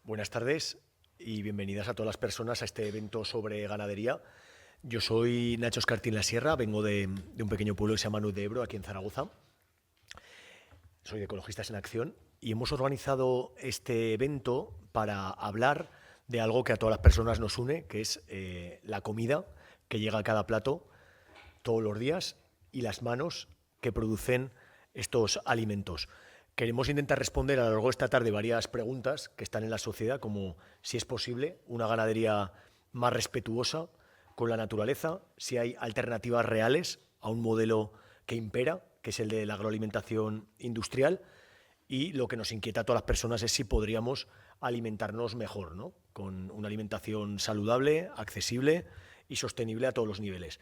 Buenas tardes y bienvenidas a todas las personas a este evento sobre ganadería. Yo soy Nacho Escartín La Sierra, vengo de un pequeño pueblo que se llama Nuez de Ebro, aquí en Zaragoza. Soy de Ecologistas en Acción y hemos organizado este evento para hablar de algo que a todas las personas nos une, que es la comida que llega a cada plato todos los días y las manos que producen estos alimentos. Queremos intentar responder a lo largo de esta tarde varias preguntas que están en la sociedad, como si es posible una ganadería más respetuosa con la naturaleza, si hay alternativas reales a un modelo que impera, que es el de la agroalimentación industrial, y lo que nos inquieta a todas las personas es si podríamos alimentarnos mejor, ¿no? Con una alimentación saludable, accesible y sostenible a todos los niveles.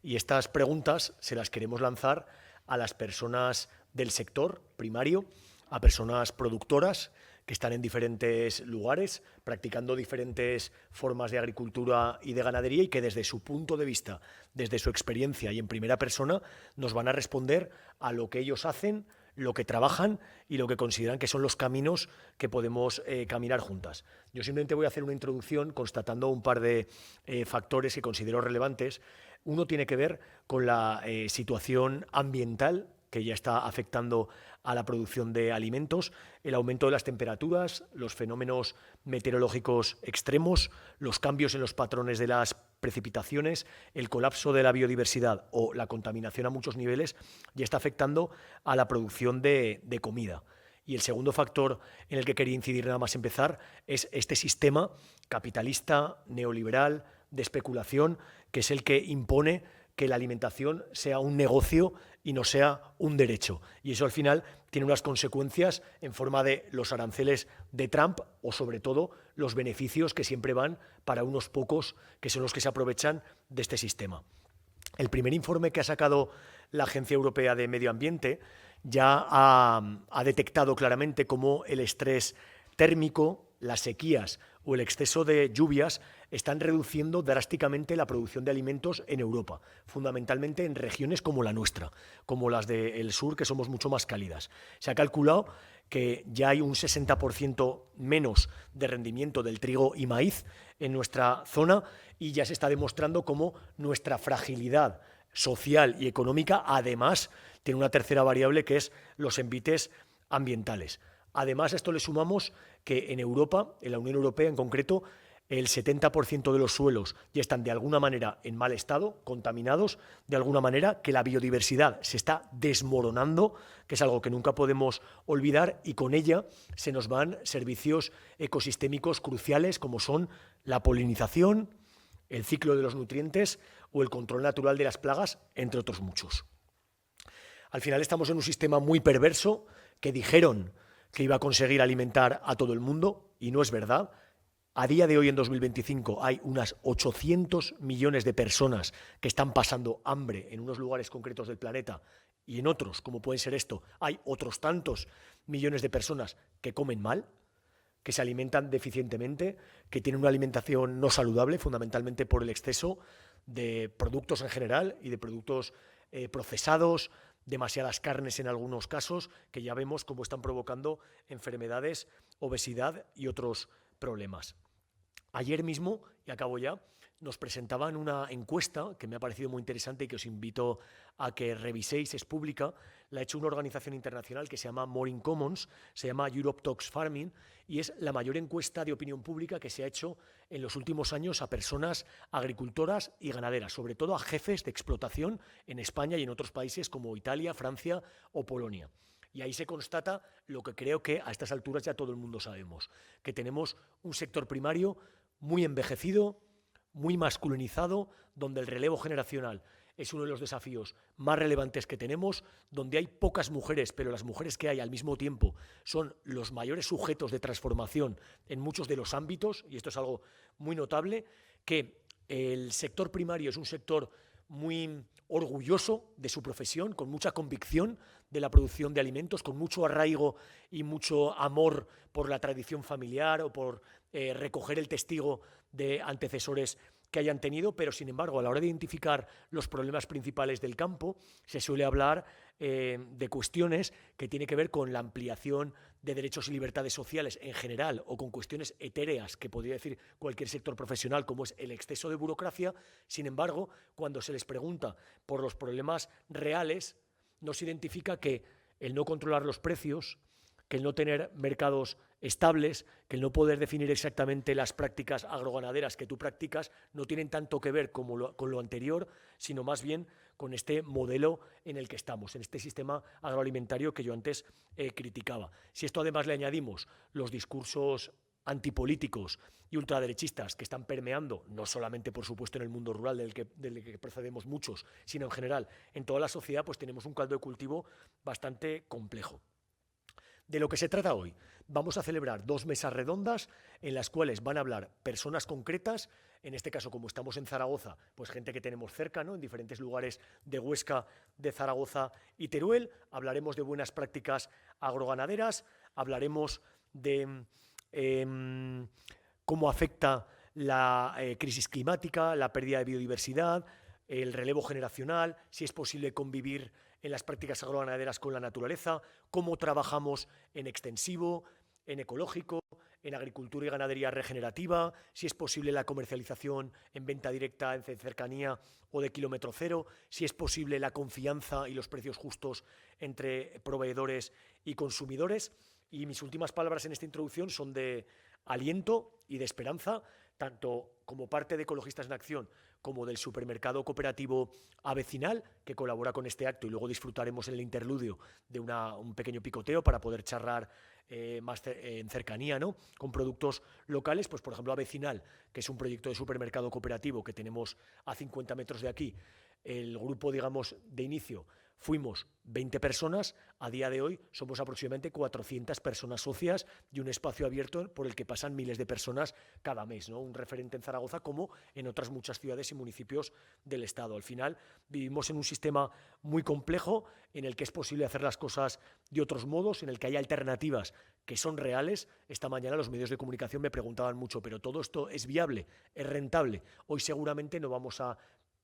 Y estas preguntas se las queremos lanzar a las personas del sector primario, a personas productoras que están en diferentes lugares, practicando diferentes formas de agricultura y de ganadería y que desde su punto de vista, desde su experiencia y en primera persona, nos van a responder a lo que ellos hacen, lo que trabajan y lo que consideran que son los caminos que podemos caminar juntas. Yo simplemente voy a hacer una introducción constatando un par de factores que considero relevantes. Uno tiene que ver con la situación ambiental que ya está afectando a la producción de alimentos, el aumento de las temperaturas, los fenómenos meteorológicos extremos, los cambios en los patrones de las precipitaciones, el colapso de la biodiversidad o la contaminación a muchos niveles ya está afectando a la producción de comida. Y el segundo factor en el que quería incidir nada más empezar es este sistema capitalista, neoliberal, de especulación, que es el que impone que la alimentación sea un negocio y no sea un derecho. Y eso al final tiene unas consecuencias en forma de los aranceles de Trump o sobre todo los beneficios que siempre van para unos pocos que son los que se aprovechan de este sistema. El primer informe que ha sacado la Agencia Europea de Medio Ambiente ya ha detectado claramente cómo el estrés térmico, las sequías o el exceso de lluvias están reduciendo drásticamente la producción de alimentos en Europa, fundamentalmente en regiones como la nuestra, como las del sur, que somos mucho más cálidas. Se ha calculado que ya hay un 60% menos de rendimiento del trigo y maíz en nuestra zona y ya se está demostrando cómo nuestra fragilidad social y económica además tiene una tercera variable que es los envites ambientales. Además, a esto le sumamos que en Europa, en la Unión Europea en concreto, el 70% de los suelos ya están de alguna manera en mal estado, contaminados, de alguna manera, que la biodiversidad se está desmoronando, que es algo que nunca podemos olvidar, y con ella se nos van servicios ecosistémicos cruciales como son la polinización, el ciclo de los nutrientes o el control natural de las plagas, entre otros muchos. Al final estamos en un sistema muy perverso que dijeron que iba a conseguir alimentar a todo el mundo y no es verdad. A día de hoy, en 2025, hay unas 800 millones de personas que están pasando hambre en unos lugares concretos del planeta y en otros, como pueden ser esto, hay otros tantos millones de personas que comen mal, que se alimentan deficientemente, que tienen una alimentación no saludable, fundamentalmente por el exceso de productos en general y de productos procesados, demasiadas carnes en algunos casos, que ya vemos cómo están provocando enfermedades, obesidad y otros problemas. Ayer mismo, y acabo ya, nos presentaban una encuesta que me ha parecido muy interesante y que os invito a que reviséis, es pública, la ha hecho una organización internacional que se llama More in Commons, se llama Europe Talks Farming, y es la mayor encuesta de opinión pública que se ha hecho en los últimos años a personas agricultoras y ganaderas, sobre todo a jefes de explotación en España y en otros países como Italia, Francia o Polonia. Y ahí se constata lo que creo que a estas alturas ya todo el mundo sabemos, que tenemos un sector primario muy envejecido, muy masculinizado, donde el relevo generacional es uno de los desafíos más relevantes que tenemos, donde hay pocas mujeres, pero las mujeres que hay al mismo tiempo son los mayores sujetos de transformación en muchos de los ámbitos, y esto es algo muy notable, que el sector primario es un sector muy orgulloso de su profesión, con mucha convicción de la producción de alimentos, con mucho arraigo y mucho amor por la tradición familiar o por recoger el testigo de antecesores que hayan tenido, pero sin embargo a la hora de identificar los problemas principales del campo se suele hablar de cuestiones que tiene que ver con la ampliación de derechos y libertades sociales en general o con cuestiones etéreas que podría decir cualquier sector profesional como es el exceso de burocracia. Sin embargo, cuando se les pregunta por los problemas reales, no se identifica que el no controlar los precios, que el no tener mercados estables, que el no poder definir exactamente las prácticas agroganaderas que tú practicas no tienen tanto que ver con lo anterior, sino más bien con este modelo en el que estamos, en este sistema agroalimentario que yo antes criticaba. Si esto además le añadimos los discursos antipolíticos y ultraderechistas que están permeando, no solamente por supuesto en el mundo rural del que procedemos muchos, sino en general en toda la sociedad, pues tenemos un caldo de cultivo bastante complejo. De lo que se trata hoy, vamos a celebrar 2 mesas redondas en las cuales van a hablar personas concretas, en este caso como estamos en Zaragoza, pues gente que tenemos cerca, ¿no?, en diferentes lugares de Huesca, de Zaragoza y Teruel. Hablaremos de buenas prácticas agroganaderas, hablaremos de cómo afecta la crisis climática, la pérdida de biodiversidad, el relevo generacional, si es posible convivir en las prácticas agroganaderas con la naturaleza, cómo trabajamos en extensivo, en ecológico, en agricultura y ganadería regenerativa, si es posible la comercialización en venta directa, en cercanía o de kilómetro cero, si es posible la confianza y los precios justos entre proveedores y consumidores. Y mis últimas palabras en esta introducción son de aliento y de esperanza, tanto como parte de Ecologistas en Acción como del supermercado cooperativo Avecinal, que colabora con este acto, y luego disfrutaremos en el interludio de un pequeño picoteo para poder charlar más en cercanía, ¿no?, con productos locales. Pues por ejemplo Avecinal, que es un proyecto de supermercado cooperativo que tenemos a 50 metros de aquí. El grupo, digamos, de inicio fuimos 20 personas, a día de hoy somos aproximadamente 400 personas socias y un espacio abierto por el que pasan miles de personas cada mes, ¿no? Un referente en Zaragoza como en otras muchas ciudades y municipios del Estado. Al final vivimos en un sistema muy complejo en el que es posible hacer las cosas de otros modos, en el que hay alternativas que son reales. Esta mañana los medios de comunicación me preguntaban mucho, ¿pero todo esto es viable, es rentable? Hoy seguramente no vamos a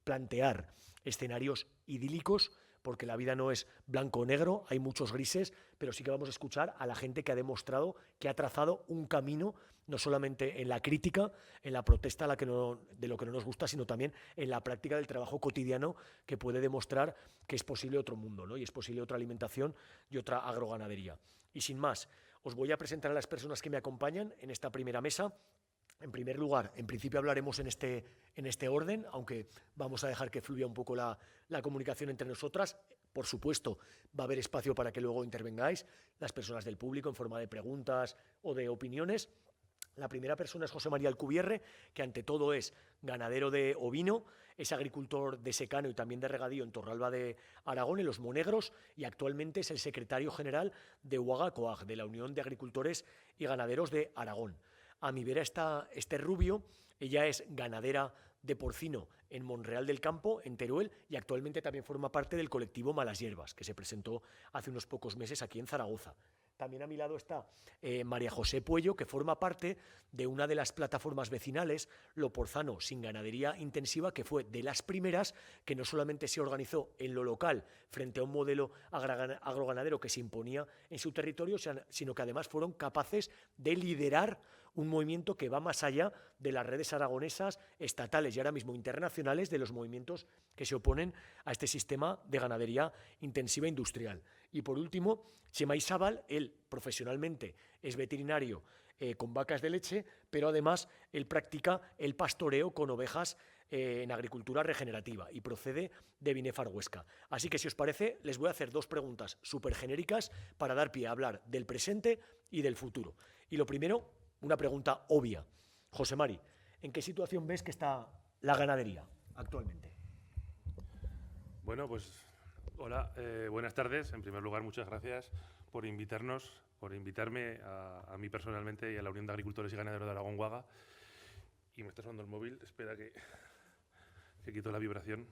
plantear escenarios idílicos, porque la vida no es blanco o negro, hay muchos grises, pero sí que vamos a escuchar a la gente que ha demostrado que ha trazado un camino, no solamente en la crítica, en la protesta de lo que no nos gusta, sino también en la práctica del trabajo cotidiano, que puede demostrar que es posible otro mundo, ¿no?, y es posible otra alimentación y otra agroganadería. Y sin más, os voy a presentar a las personas que me acompañan en esta primera mesa. En primer lugar, en principio hablaremos en este orden, aunque vamos a dejar que fluya un poco la comunicación entre nosotras. Por supuesto, va a haber espacio para que luego intervengáis las personas del público en forma de preguntas o de opiniones. La primera persona es José María Alcubierre, que ante todo es ganadero de ovino, es agricultor de secano y también de regadío en Torralba de Aragón, en Los Monegros, y actualmente es el secretario general de UAGA-COAG, de la Unión de Agricultores y Ganaderos de Aragón. A mi vera está Esther Rubio, ella es ganadera de porcino en Monreal del Campo, en Teruel, y actualmente también forma parte del colectivo Malas Hierbas, que se presentó hace unos pocos meses aquí en Zaragoza. También a mi lado está María José Puello, que forma parte de una de las plataformas vecinales, Loporzano sin ganadería intensiva, que fue de las primeras que no solamente se organizó en lo local frente a un modelo agroganadero que se imponía en su territorio, sino que además fueron capaces de liderar un movimiento que va más allá de las redes aragonesas, estatales y ahora mismo internacionales, de los movimientos que se oponen a este sistema de ganadería intensiva industrial. Y por último, Chema Izábal, él profesionalmente es veterinario con vacas de leche, pero además él practica el pastoreo con ovejas en agricultura regenerativa y procede de Binefar, Huesca. Así que si os parece, les voy a hacer 2 preguntas súper genéricas para dar pie a hablar del presente y del futuro. Y lo primero, una pregunta obvia. José Mari, ¿en qué situación ves que está la ganadería actualmente? Bueno, pues hola, buenas tardes. En primer lugar, muchas gracias por invitarme a mí personalmente y a la Unión de Agricultores y Ganaderos de Aragón UAGA. Y me está sonando el móvil, espera que quito la vibración.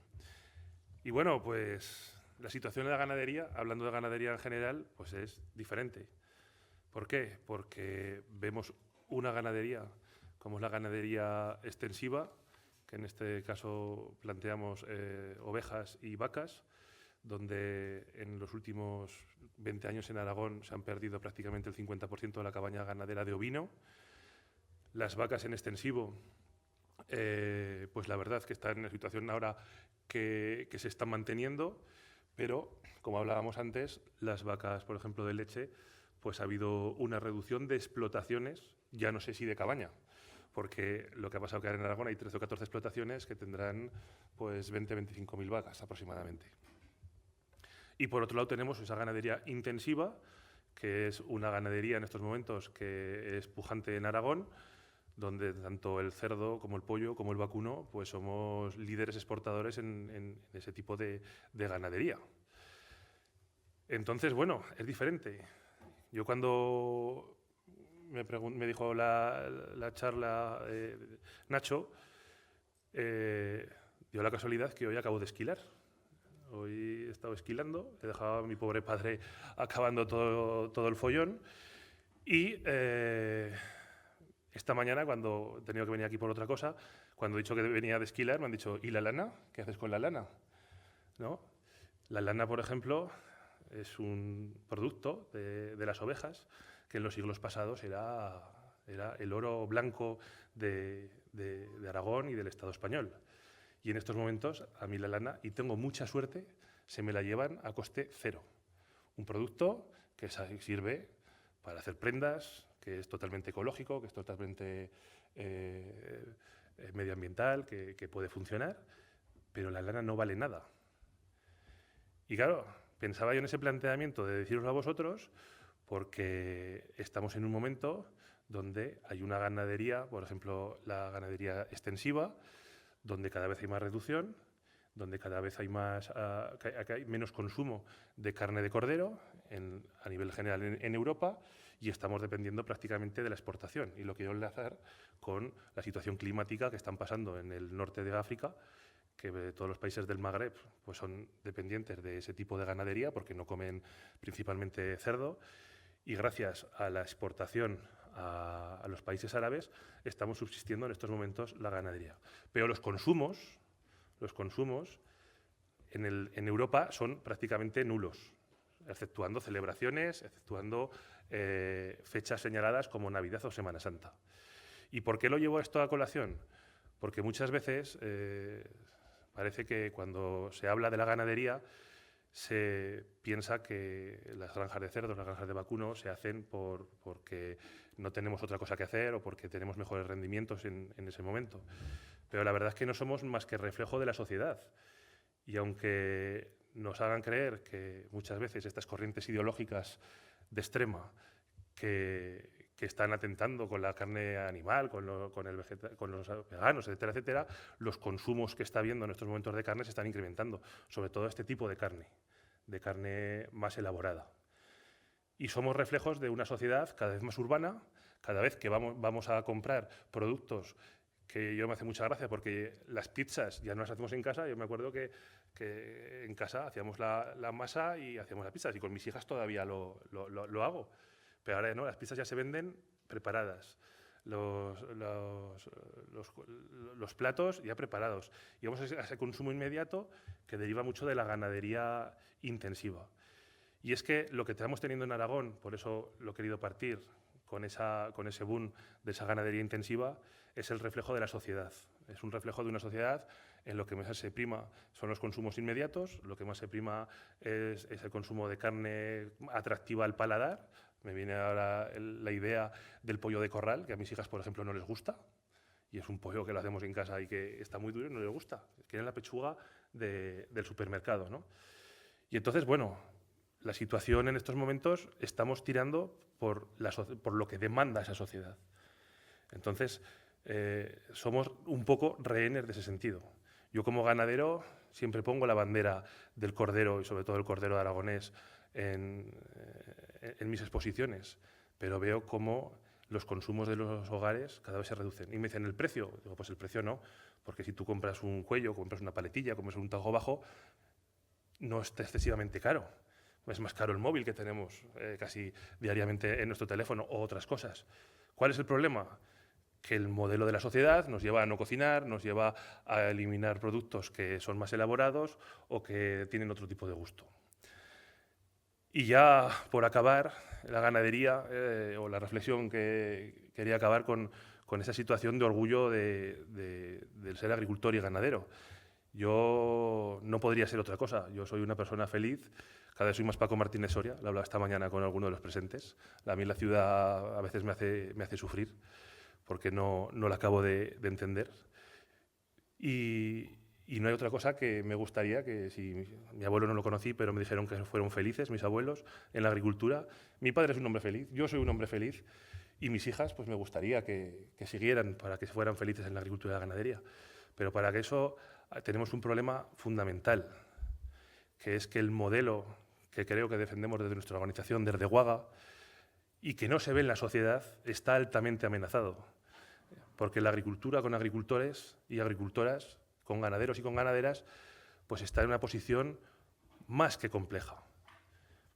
Y bueno, pues la situación de la ganadería, hablando de ganadería en general, pues es diferente. ¿Por qué? Porque vemos una ganadería como es la ganadería extensiva, que en este caso planteamos ovejas y vacas, donde en los últimos 20 años en Aragón se han perdido prácticamente el 50% de la cabaña ganadera de ovino. Las vacas en extensivo, pues la verdad que están en una situación ahora que se están manteniendo, pero, como hablábamos antes, las vacas, por ejemplo, de leche, pues ha habido una reducción de explotaciones, ya no sé si de cabaña, porque lo que ha pasado que ahora en Aragón hay 13 o 14 explotaciones que tendrán pues 20-25.000 vacas aproximadamente. Y por otro lado tenemos esa ganadería intensiva, que es una ganadería en estos momentos que es pujante en Aragón, donde tanto el cerdo como el pollo como el vacuno pues somos líderes exportadores en ese tipo de ganadería. Entonces, bueno, es diferente. Yo cuando me dijo la charla Nacho, dio la casualidad que hoy acabo de esquilar. Hoy he estado esquilando, he dejado a mi pobre padre acabando todo el follón y esta mañana, cuando he tenido que venir aquí por otra cosa, cuando he dicho que venía de esquilar, me han dicho, ¿y la lana? ¿Qué haces con la lana? ¿No? La lana, por ejemplo, es un producto de las ovejas que en los siglos pasados era el oro blanco de Aragón y del Estado español. Y en estos momentos, a mí la lana, y tengo mucha suerte, se me la llevan a coste cero. Un producto que sirve para hacer prendas, que es totalmente ecológico, que es totalmente medioambiental, que puede funcionar, pero la lana no vale nada. Y claro, pensaba yo en ese planteamiento de deciroslo a vosotros, porque estamos en un momento donde hay una ganadería, por ejemplo, la ganadería extensiva, donde cada vez hay más reducción, donde cada vez hay menos consumo de carne de cordero a nivel general en Europa, y estamos dependiendo prácticamente de la exportación. Y lo quiero enlazar con la situación climática que están pasando en el norte de África, que todos los países del Magreb pues son dependientes de ese tipo de ganadería porque no comen principalmente cerdo, y gracias a la exportación a los países árabes estamos subsistiendo en estos momentos la ganadería. Pero los consumos en Europa son prácticamente nulos, exceptuando celebraciones, exceptuando fechas señaladas como Navidad o Semana Santa. ¿Y por qué lo llevo esto a colación? Porque muchas veces parece que cuando se habla de la ganadería se piensa que las granjas de cerdos, las granjas de vacuno se hacen porque no tenemos otra cosa que hacer o porque tenemos mejores rendimientos en ese momento. Pero la verdad es que no somos más que reflejo de la sociedad. Y aunque nos hagan creer que muchas veces estas corrientes ideológicas de extrema que están atentando con la carne animal, con los veganos, etcétera, etcétera, los consumos que está habiendo en estos momentos de carne se están incrementando, sobre todo este tipo de carne más elaborada. Y somos reflejos de una sociedad cada vez más urbana, cada vez que vamos a comprar productos que yo me hace mucha gracia porque las pizzas ya no las hacemos en casa. Yo me acuerdo que en casa hacíamos la masa y hacíamos las pizzas, y con mis hijas todavía lo hago. Pero ahora no, las pizzas ya se venden preparadas, los platos ya preparados. Y vamos a ese consumo inmediato que deriva mucho de la ganadería intensiva. Y es que lo que estamos teniendo en Aragón, por eso lo he querido partir con ese boom de esa ganadería intensiva, es el reflejo de la sociedad. Es un reflejo de una sociedad en lo que más se prima son los consumos inmediatos, lo que más se prima es el consumo de carne atractiva al paladar. Me viene ahora la idea del pollo de corral, que a mis hijas, por ejemplo, no les gusta, y es un pollo que lo hacemos en casa y que está muy duro y no les gusta. Quieren la pechuga del supermercado, ¿no? Y entonces, bueno, la situación en estos momentos estamos tirando por lo que demanda esa sociedad. Entonces, somos un poco rehenes de ese sentido. Yo como ganadero siempre pongo la bandera del cordero y sobre todo el cordero aragonés en mis exposiciones, pero veo cómo los consumos de los hogares cada vez se reducen. Y me dicen, ¿el precio? Digo, pues el precio no, porque si tú compras un cuello, compras una paletilla, compras un tajo bajo, no está excesivamente caro. Es más caro el móvil que tenemos casi diariamente en nuestro teléfono o otras cosas. ¿Cuál es el problema? que el modelo de la sociedad nos lleva a no cocinar, nos lleva a eliminar productos que son más elaborados o que tienen otro tipo de gusto. Y ya por acabar, la ganadería, o la reflexión que quería acabar con esa situación de orgullo del ser agricultor y ganadero. Yo no podría ser otra cosa. Yo soy una persona feliz. Cada vez soy más Paco Martínez Soria. Lo hablaba esta mañana con alguno de los presentes. A mí la ciudad a veces me hace sufrir porque no la acabo de entender. Y no hay otra cosa que me gustaría que, si mi abuelo no lo conocí, pero me dijeron que fueron felices mis abuelos en la agricultura. Mi padre es un hombre feliz, yo soy un hombre feliz y mis hijas, pues me gustaría que siguieran para que fueran felices en la agricultura y la ganadería. Pero para que eso tenemos un problema fundamental, que es que el modelo que creo que defendemos desde nuestra organización, desde Waga, y que no se ve en la sociedad, está altamente amenazado. Porque la agricultura con agricultores y agricultoras, con ganaderos y con ganaderas, pues está en una posición más que compleja.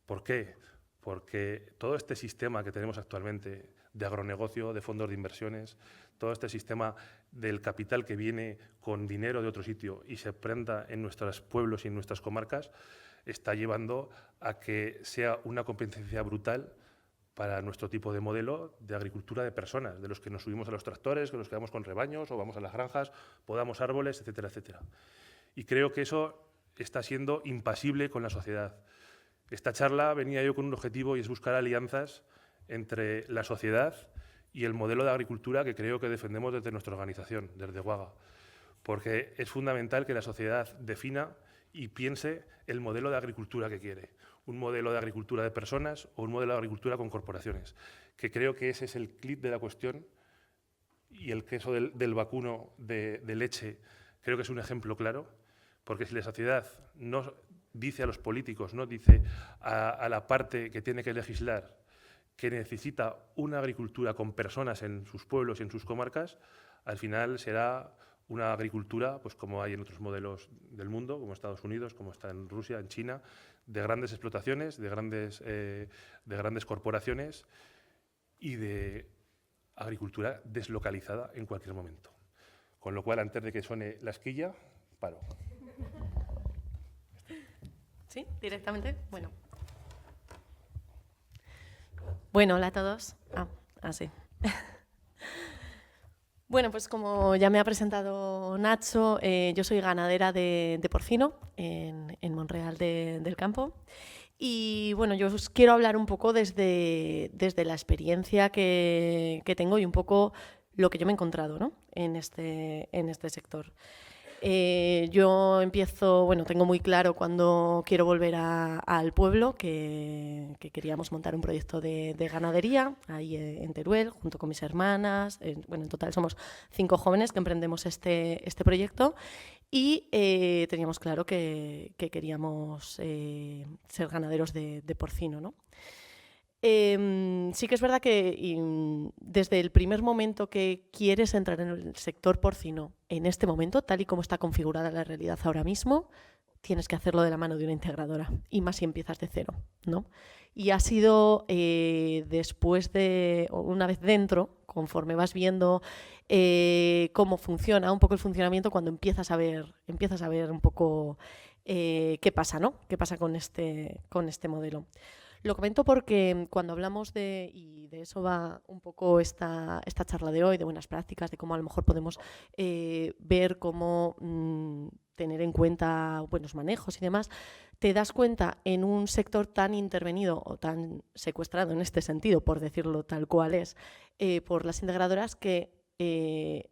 ¿Por qué? Porque todo este sistema que tenemos actualmente de agronegocio, de fondos de inversiones, todo este sistema del capital que viene con dinero de otro sitio y se prenda en nuestros pueblos y en nuestras comarcas, está llevando a que sea una competencia brutal para nuestro tipo de modelo de agricultura de personas, de los que nos subimos a los tractores, que nos quedamos con rebaños o vamos a las granjas, podamos árboles, etcétera, etcétera. Y creo que eso está siendo impasible con la sociedad. Esta charla venía yo con un objetivo y es buscar alianzas entre la sociedad y el modelo de agricultura que creo que defendemos desde nuestra organización, desde Waga. Porque es fundamental que la sociedad defina y piense el modelo de agricultura que quiere. Un modelo de agricultura de personas o un modelo de agricultura con corporaciones, que creo que ese es el clip de la cuestión, y el queso del vacuno de leche creo que es un ejemplo claro, porque si la sociedad no dice a los políticos, no dice a la parte que tiene que legislar que necesita una agricultura con personas en sus pueblos y en sus comarcas, al final será una agricultura, pues como hay en otros modelos del mundo, como Estados Unidos, como está en Rusia, en China, de grandes explotaciones, de grandes corporaciones y de agricultura deslocalizada en cualquier momento. Con lo cual, antes de que suene la esquilla, paro. ¿Sí? ¿Directamente? Bueno. Bueno, hola a todos. Sí. Bueno, pues como ya me ha presentado Nacho, yo soy ganadera de porcino en Monreal del Campo. Y bueno, yo os quiero hablar un poco desde la experiencia que tengo y un poco lo que yo me he encontrado, ¿no?, en este sector. Yo empiezo, bueno, tengo muy claro cuando quiero volver al pueblo que queríamos montar un proyecto de ganadería ahí en Teruel, junto con mis hermanas. Bueno, en total somos 5 jóvenes que emprendemos este proyecto y teníamos claro que queríamos ser ganaderos de porcino, ¿no? Sí que es verdad que desde el primer momento que quieres entrar en el sector porcino, en este momento, tal y como está configurada la realidad ahora mismo, tienes que hacerlo de la mano de una integradora, y más si empiezas de cero, ¿no? Y ha sido después una vez dentro, conforme vas viendo cómo funciona un poco el funcionamiento, cuando empiezas a ver un poco qué pasa, ¿no? ¿Qué pasa con este modelo? Lo comento porque cuando hablamos y de eso va un poco esta charla de hoy, de buenas prácticas, de cómo a lo mejor podemos ver cómo tener en cuenta buenos manejos y demás, te das cuenta en un sector tan intervenido o tan secuestrado en este sentido, por decirlo tal cual es, por las integradoras, que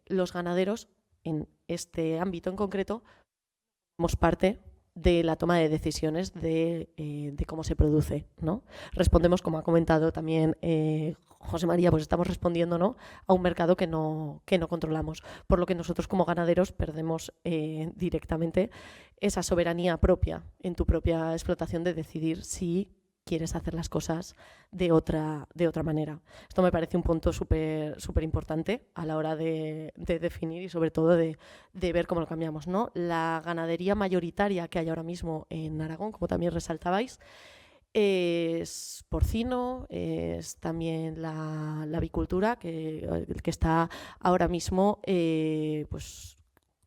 los ganaderos en este ámbito en concreto somos parte de la toma de decisiones de cómo se produce, ¿no? Respondemos, como ha comentado también José María, pues estamos respondiendo, ¿no?, a un mercado que no controlamos, por lo que nosotros como ganaderos perdemos directamente esa soberanía propia en tu propia explotación de decidir si quieres hacer las cosas de otra manera. Esto me parece un punto súper importante a la hora de definir y sobre todo de ver cómo lo cambiamos, ¿no? La ganadería mayoritaria que hay ahora mismo en Aragón, como también resaltabais, Es porcino, es también la avicultura, que está ahora mismo pues,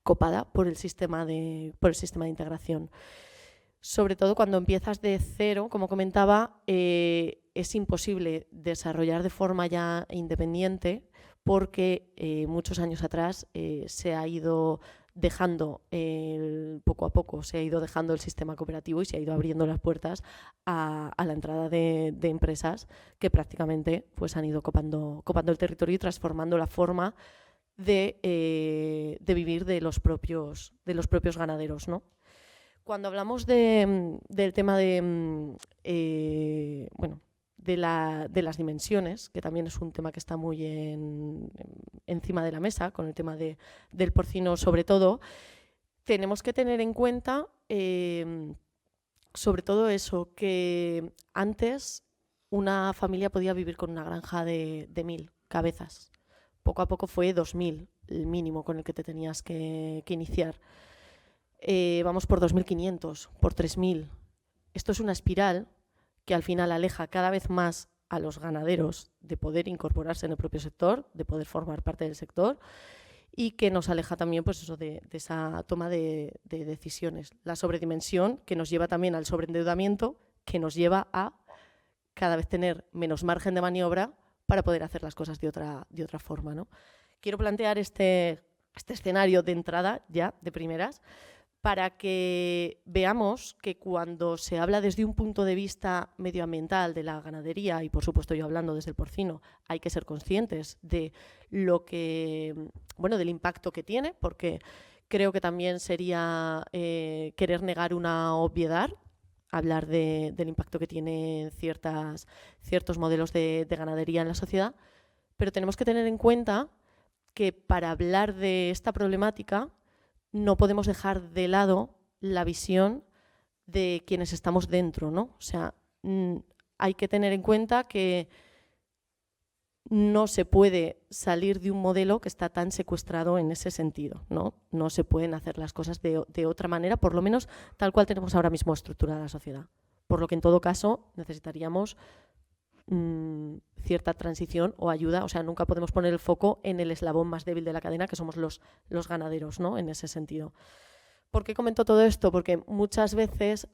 copada por el sistema de integración. Sobre todo cuando empiezas de cero, como comentaba, es imposible desarrollar de forma ya independiente porque muchos años atrás se ha ido dejando, poco a poco, se ha ido dejando el sistema cooperativo y se ha ido abriendo las puertas a la entrada de empresas que prácticamente pues, han ido copando el territorio y transformando la forma de vivir de los propios ganaderos, ¿no? Cuando hablamos del tema de las dimensiones, que también es un tema que está muy encima de la mesa, con el tema del porcino sobre todo, tenemos que tener en cuenta sobre todo eso, que antes una familia podía vivir con una granja de 1000 cabezas. Poco a poco fue 2000 el mínimo con el que te tenías que iniciar. Vamos por 2.500, por 3.000. Esto es una espiral que al final aleja cada vez más a los ganaderos de poder incorporarse en el propio sector, de poder formar parte del sector y que nos aleja también pues eso, de esa toma de decisiones. La sobredimensión que nos lleva también al sobreendeudamiento, que nos lleva a cada vez tener menos margen de maniobra para poder hacer las cosas de otra forma, ¿no? Quiero plantear este escenario de entrada ya, de primeras, para que veamos que cuando se habla desde un punto de vista medioambiental de la ganadería, y por supuesto yo hablando desde el porcino, hay que ser conscientes de del impacto que tiene, porque creo que también sería querer negar una obviedad, hablar del impacto que tienen ciertos modelos de ganadería en la sociedad, pero tenemos que tener en cuenta que para hablar de esta problemática no podemos dejar de lado la visión de quienes estamos dentro, ¿no? O sea, hay que tener en cuenta que no se puede salir de un modelo que está tan secuestrado en ese sentido, ¿no? No se pueden hacer las cosas de otra manera, por lo menos tal cual tenemos ahora mismo estructurada la sociedad. Por lo que en todo caso necesitaríamos cierta transición o ayuda, o sea, nunca podemos poner el foco en el eslabón más débil de la cadena, que somos los ganaderos, ¿no? En ese sentido. ¿Por qué comento todo esto? Porque muchas veces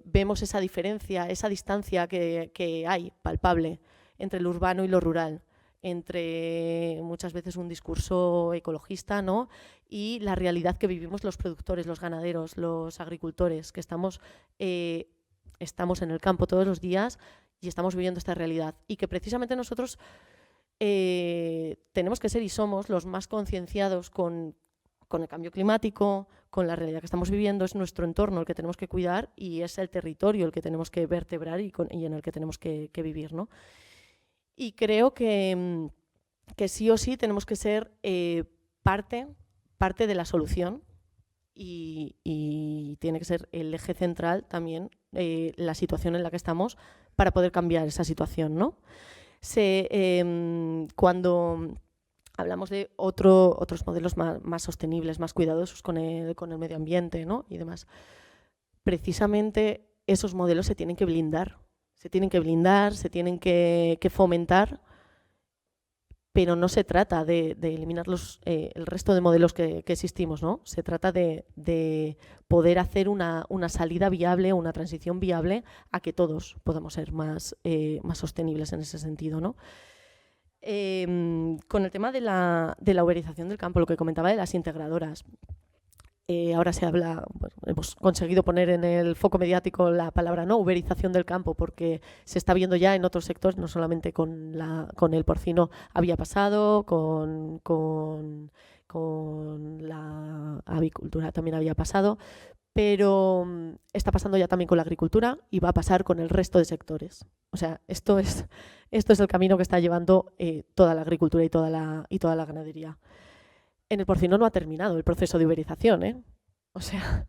vemos esa diferencia, esa distancia que hay palpable entre lo urbano y lo rural, entre muchas veces un discurso ecologista, ¿no? Y la realidad que vivimos los productores, los ganaderos, los agricultores, que estamos en el campo todos los días y estamos viviendo esta realidad. Y que precisamente nosotros tenemos que ser y somos los más concienciados con el cambio climático, con la realidad que estamos viviendo. Es nuestro entorno el que tenemos que cuidar y es el territorio el que tenemos que vertebrar y en el que tenemos que vivir, ¿no? Y creo que sí o sí tenemos que ser parte de la solución y tiene que ser el eje central también la situación en la que estamos para poder cambiar esa situación, ¿no? Cuando hablamos de otros modelos más sostenibles, más cuidadosos con el medio ambiente, ¿no? Y demás, precisamente esos modelos se tienen que blindar, se tienen que fomentar, pero no se trata de eliminar el resto de modelos que existimos, ¿no? Se trata de poder hacer una salida viable, una transición viable a que todos podamos ser más sostenibles en ese sentido, ¿no? Con el tema de la uberización del campo, lo que comentaba de las integradoras, ahora se habla, bueno, hemos conseguido poner en el foco mediático la palabra no uberización del campo porque se está viendo ya en otros sectores, no solamente con el porcino había pasado, con la avicultura también había pasado, pero está pasando ya también con la agricultura y va a pasar con el resto de sectores. O sea, esto es el camino que está llevando toda la agricultura y toda la ganadería. En el porcino no ha terminado el proceso de uberización, ¿eh? O sea,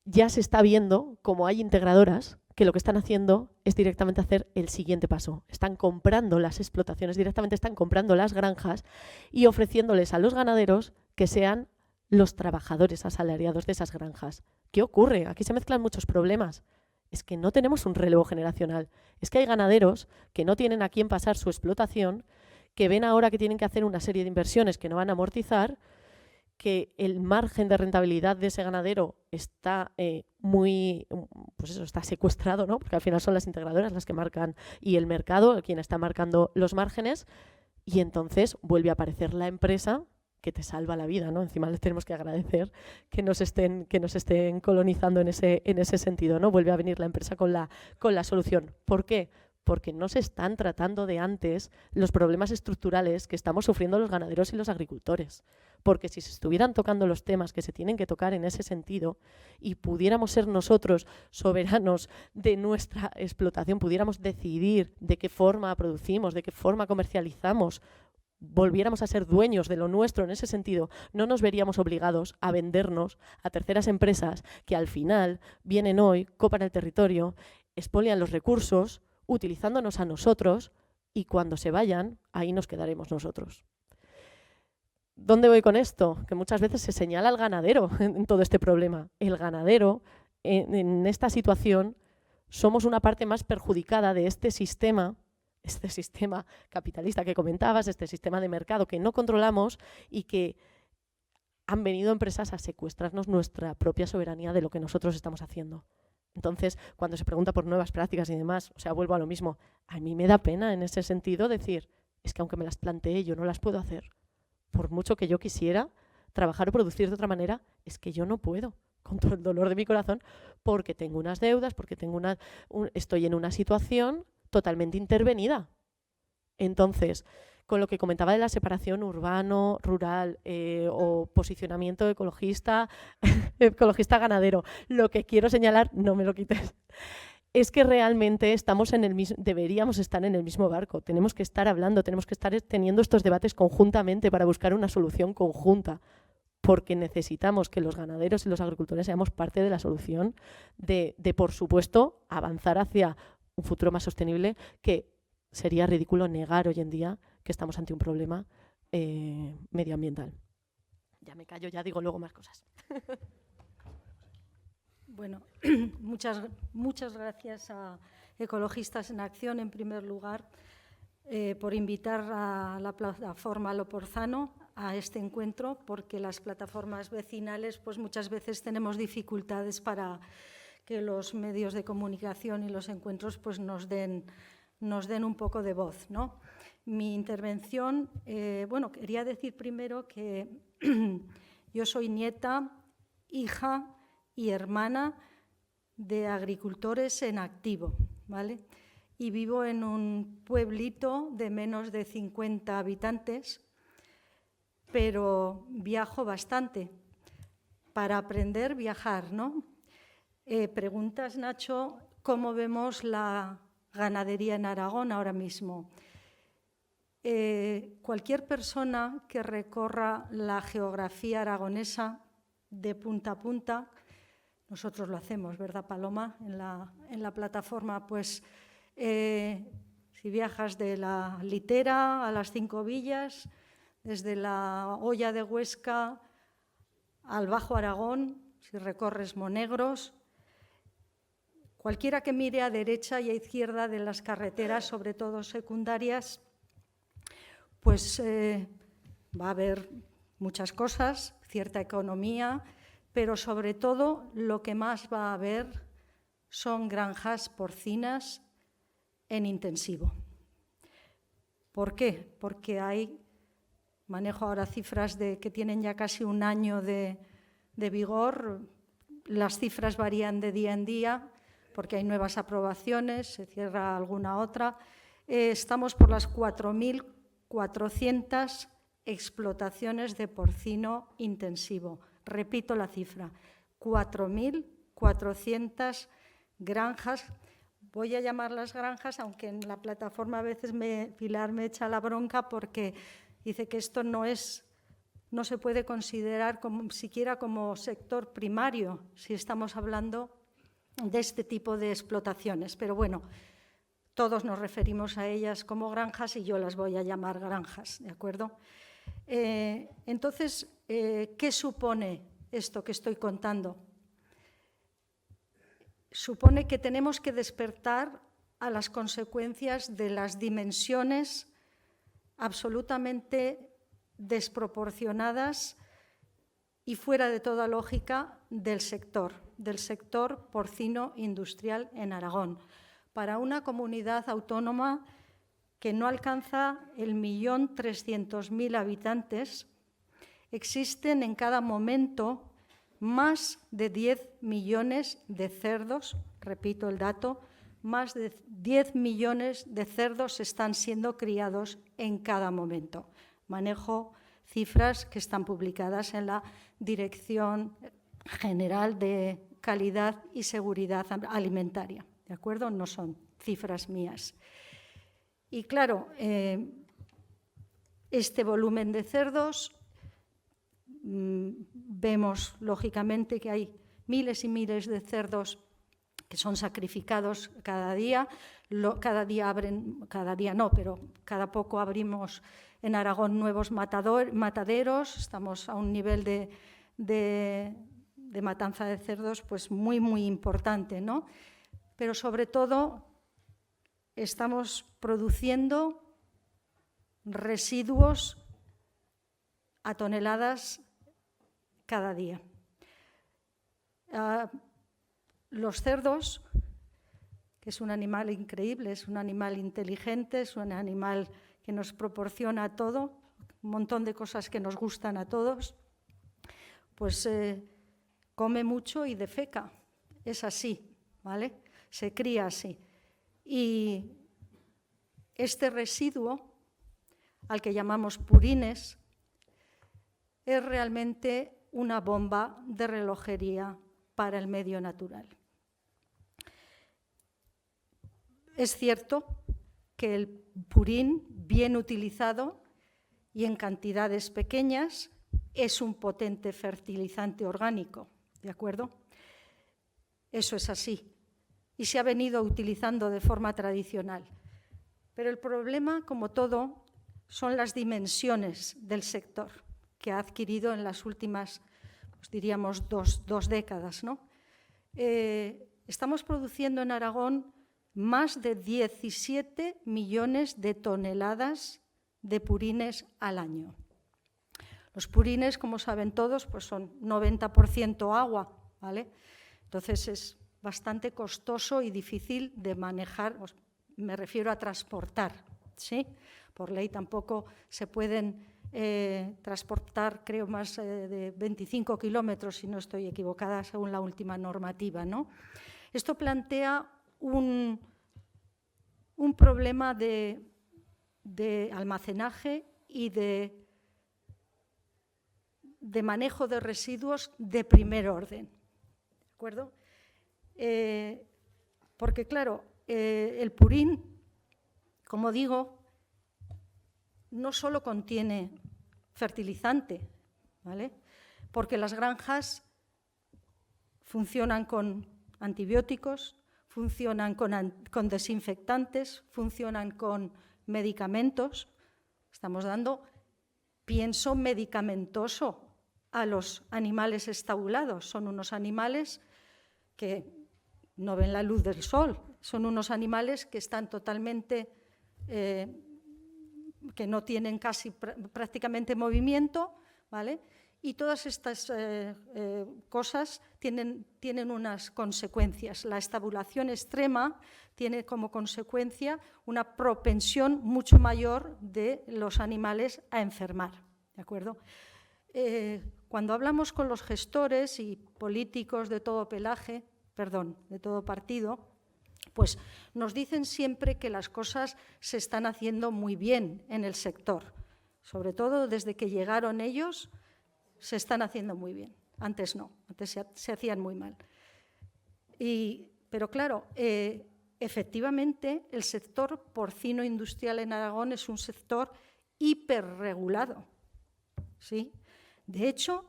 ya se está viendo como hay integradoras que lo que están haciendo es directamente hacer el siguiente paso. Están comprando las explotaciones, directamente están comprando las granjas y ofreciéndoles a los ganaderos que sean los trabajadores asalariados de esas granjas. ¿Qué ocurre? Aquí se mezclan muchos problemas. es que no tenemos un relevo generacional. Es que hay ganaderos que no tienen a quién pasar su explotación, que ven ahora que tienen que hacer una serie de inversiones que no van a amortizar, que el margen de rentabilidad de ese ganadero está está secuestrado, ¿no? Porque al final son las integradoras las que marcan y el mercado quien está marcando los márgenes, y entonces vuelve a aparecer la empresa que te salva la vida, ¿no? Encima les tenemos que agradecer que nos estén colonizando en ese sentido, ¿no? Vuelve a venir la empresa con la solución. ¿Por qué? Porque no se están tratando de antes los problemas estructurales que estamos sufriendo los ganaderos y los agricultores. Porque si se estuvieran tocando los temas que se tienen que tocar en ese sentido y pudiéramos ser nosotros soberanos de nuestra explotación, pudiéramos decidir de qué forma producimos, de qué forma comercializamos, volviéramos a ser dueños de lo nuestro en ese sentido, no nos veríamos obligados a vendernos a terceras empresas que al final vienen hoy, copan el territorio, expolian los recursos, utilizándonos a nosotros, y cuando se vayan, ahí nos quedaremos nosotros. ¿Dónde voy con esto? Que muchas veces se señala al ganadero en todo este problema. El ganadero, en esta situación, somos una parte más perjudicada de este sistema capitalista que comentabas, este sistema de mercado que no controlamos y que han venido empresas a secuestrarnos nuestra propia soberanía de lo que nosotros estamos haciendo. Entonces, cuando se pregunta por nuevas prácticas y demás, vuelvo a lo mismo. A mí me da pena en ese sentido decir, es que aunque me las plantee, yo no las puedo hacer. Por mucho que yo quisiera trabajar o producir de otra manera, es que yo no puedo, con todo el dolor de mi corazón, porque tengo unas deudas, porque estoy en una situación totalmente intervenida. Entonces, con lo que comentaba de la separación urbano-rural o posicionamiento ecologista ganadero, lo que quiero señalar, no me lo quites, es que realmente deberíamos estar en el mismo barco, tenemos que estar hablando, tenemos que estar teniendo estos debates conjuntamente para buscar una solución conjunta, porque necesitamos que los ganaderos y los agricultores seamos parte de la solución de por supuesto, avanzar hacia un futuro más sostenible, que sería ridículo negar hoy en día que estamos ante un problema medioambiental. Ya me callo, ya digo luego más cosas. Bueno, muchas gracias a Ecologistas en Acción, en primer lugar, por invitar a la plataforma Loporzano a este encuentro, porque las plataformas vecinales pues muchas veces tenemos dificultades para que los medios de comunicación y los encuentros pues nos den un poco de voz, ¿no? Mi intervención, quería decir primero que yo soy nieta, hija y hermana de agricultores en activo, ¿vale? Y vivo en un pueblito de menos de 50 habitantes, pero viajo bastante para aprender, viajar, ¿no? Preguntas, Nacho, ¿cómo vemos la ganadería en Aragón ahora mismo? Cualquier persona que recorra la geografía aragonesa de punta a punta, nosotros lo hacemos, ¿verdad, Paloma? En la plataforma, pues, si viajas de la Litera a las Cinco Villas, desde la Hoya de Huesca al Bajo Aragón, si recorres Monegros, cualquiera que mire a derecha y a izquierda de las carreteras, sobre todo secundarias, pues va a haber muchas cosas, cierta economía, pero sobre todo lo que más va a haber son granjas porcinas en intensivo. ¿Por qué? Porque manejo ahora cifras que tienen ya casi un año de vigor, las cifras varían de día en día, porque hay nuevas aprobaciones, se cierra alguna otra. Estamos por las 4.400 explotaciones de porcino intensivo. Repito la cifra, 4.400 granjas. Voy a llamarlas granjas, aunque en la plataforma a veces Pilar me echa la bronca porque dice que esto no se puede considerar siquiera como sector primario si estamos hablando de este tipo de explotaciones. Pero bueno, todos nos referimos a ellas como granjas y yo las voy a llamar granjas, ¿de acuerdo? Entonces, ¿qué supone esto que estoy contando? supone que tenemos que despertar a las consecuencias de las dimensiones absolutamente desproporcionadas y fuera de toda lógica del sector porcino industrial en Aragón. Para una comunidad autónoma que no alcanza el 1.300.000 habitantes, existen en cada momento más de 10 millones de cerdos, repito el dato, más de 10 millones de cerdos están siendo criados en cada momento. Manejo cifras que están publicadas en la Dirección General de Calidad y Seguridad Alimentaria, ¿de acuerdo? No son cifras mías. Y claro, este volumen de cerdos, vemos lógicamente que hay miles y miles de cerdos que son sacrificados cada día. Cada poco abrimos en Aragón nuevos mataderos. Estamos a un nivel de matanza de cerdos pues muy, muy importante, ¿no? Pero sobre todo estamos produciendo residuos a toneladas cada día. Los cerdos, que es un animal increíble, es un animal inteligente, es un animal que nos proporciona todo, un montón de cosas que nos gustan a todos, pues come mucho y defeca. Es así, ¿vale? Se cría así. Y este residuo, al que llamamos purines, es realmente una bomba de relojería para el medio natural. Es cierto que el purín, bien utilizado y en cantidades pequeñas, es un potente fertilizante orgánico, ¿de acuerdo? Eso es así y se ha venido utilizando de forma tradicional. Pero el problema, como todo, son las dimensiones del sector que ha adquirido en las últimas, pues diríamos, dos décadas, ¿no? Estamos produciendo en Aragón más de 17 millones de toneladas de purines al año. Los purines, como saben todos, pues son 90% agua, ¿vale? Entonces es bastante costoso y difícil de manejar, me refiero a transportar, ¿sí? Por ley tampoco se pueden transportar, creo, más de 25 kilómetros, si no estoy equivocada, según la última normativa, ¿no? Esto plantea un problema de almacenaje y de manejo de residuos de primer orden, ¿de acuerdo? Porque, claro, el purín, como digo, no solo contiene fertilizante, ¿vale? Porque las granjas funcionan con antibióticos, funcionan con desinfectantes, funcionan con medicamentos. Estamos dando pienso medicamentoso a los animales estabulados. Son unos animales que no ven la luz del sol, son unos animales que están totalmente, que no tienen casi prácticamente movimiento, ¿vale? Y todas estas cosas tienen unas consecuencias. La estabulación extrema tiene como consecuencia una propensión mucho mayor de los animales a enfermar, ¿de acuerdo? Cuando hablamos con los gestores y políticos de todo pelaje, de todo partido, pues nos dicen siempre que las cosas se están haciendo muy bien en el sector. Sobre todo desde que llegaron ellos, se están haciendo muy bien. Antes no, antes se hacían muy mal. Pero claro, efectivamente el sector porcino industrial en Aragón es un sector hiperregulado, ¿sí? De hecho,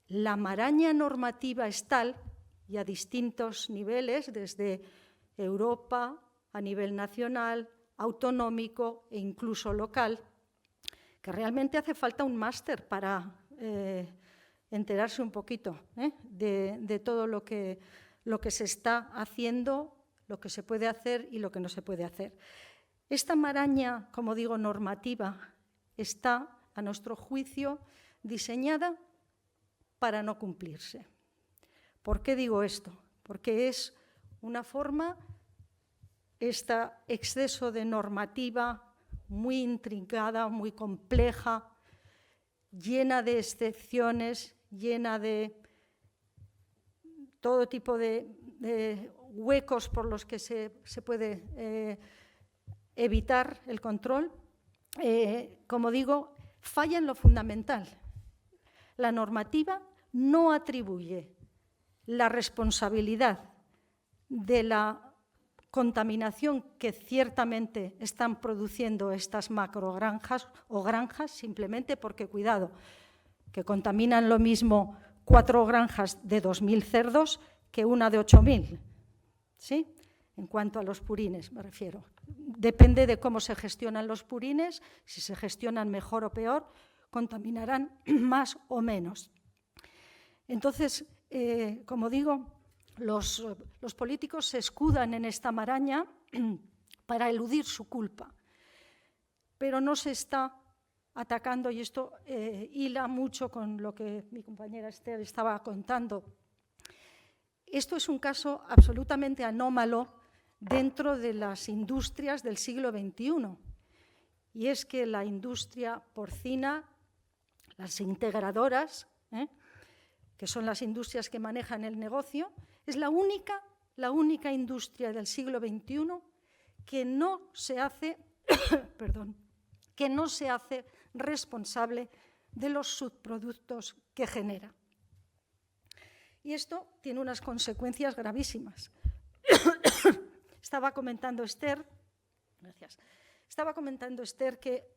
la maraña normativa es tal, y a distintos niveles, desde Europa, a nivel nacional, autonómico e incluso local, que realmente hace falta un máster para enterarse un poquito de todo lo que lo que se está haciendo, lo que se puede hacer y lo que no se puede hacer. Esta maraña, como digo, normativa, está, a nuestro juicio, diseñada para no cumplirse. ¿Por qué digo esto? Porque es una forma, este exceso de normativa muy intrincada, muy compleja, llena de excepciones, llena de todo tipo de huecos por los que se puede evitar el control, como digo, falla en lo fundamental. La normativa no atribuye la responsabilidad de la contaminación que ciertamente están produciendo estas macrogranjas o granjas, simplemente porque, cuidado, que contaminan lo mismo 4 granjas de 2.000 cerdos que una de 8.000, ¿sí? En cuanto a los purines, me refiero. Depende de cómo se gestionan los purines, si se gestionan mejor o peor, contaminarán más o menos. Entonces, como digo, los políticos se escudan en esta maraña para eludir su culpa, pero no se está atacando, y esto hila mucho con lo que mi compañera Esther estaba contando. Esto es un caso absolutamente anómalo dentro de las industrias del siglo XXI, y es que la industria porcina, las integradoras, que son las industrias que manejan el negocio, es la única industria del siglo XXI que no se hace, que no se hace responsable de los subproductos que genera. Y esto tiene unas consecuencias gravísimas. Estaba comentando Esther que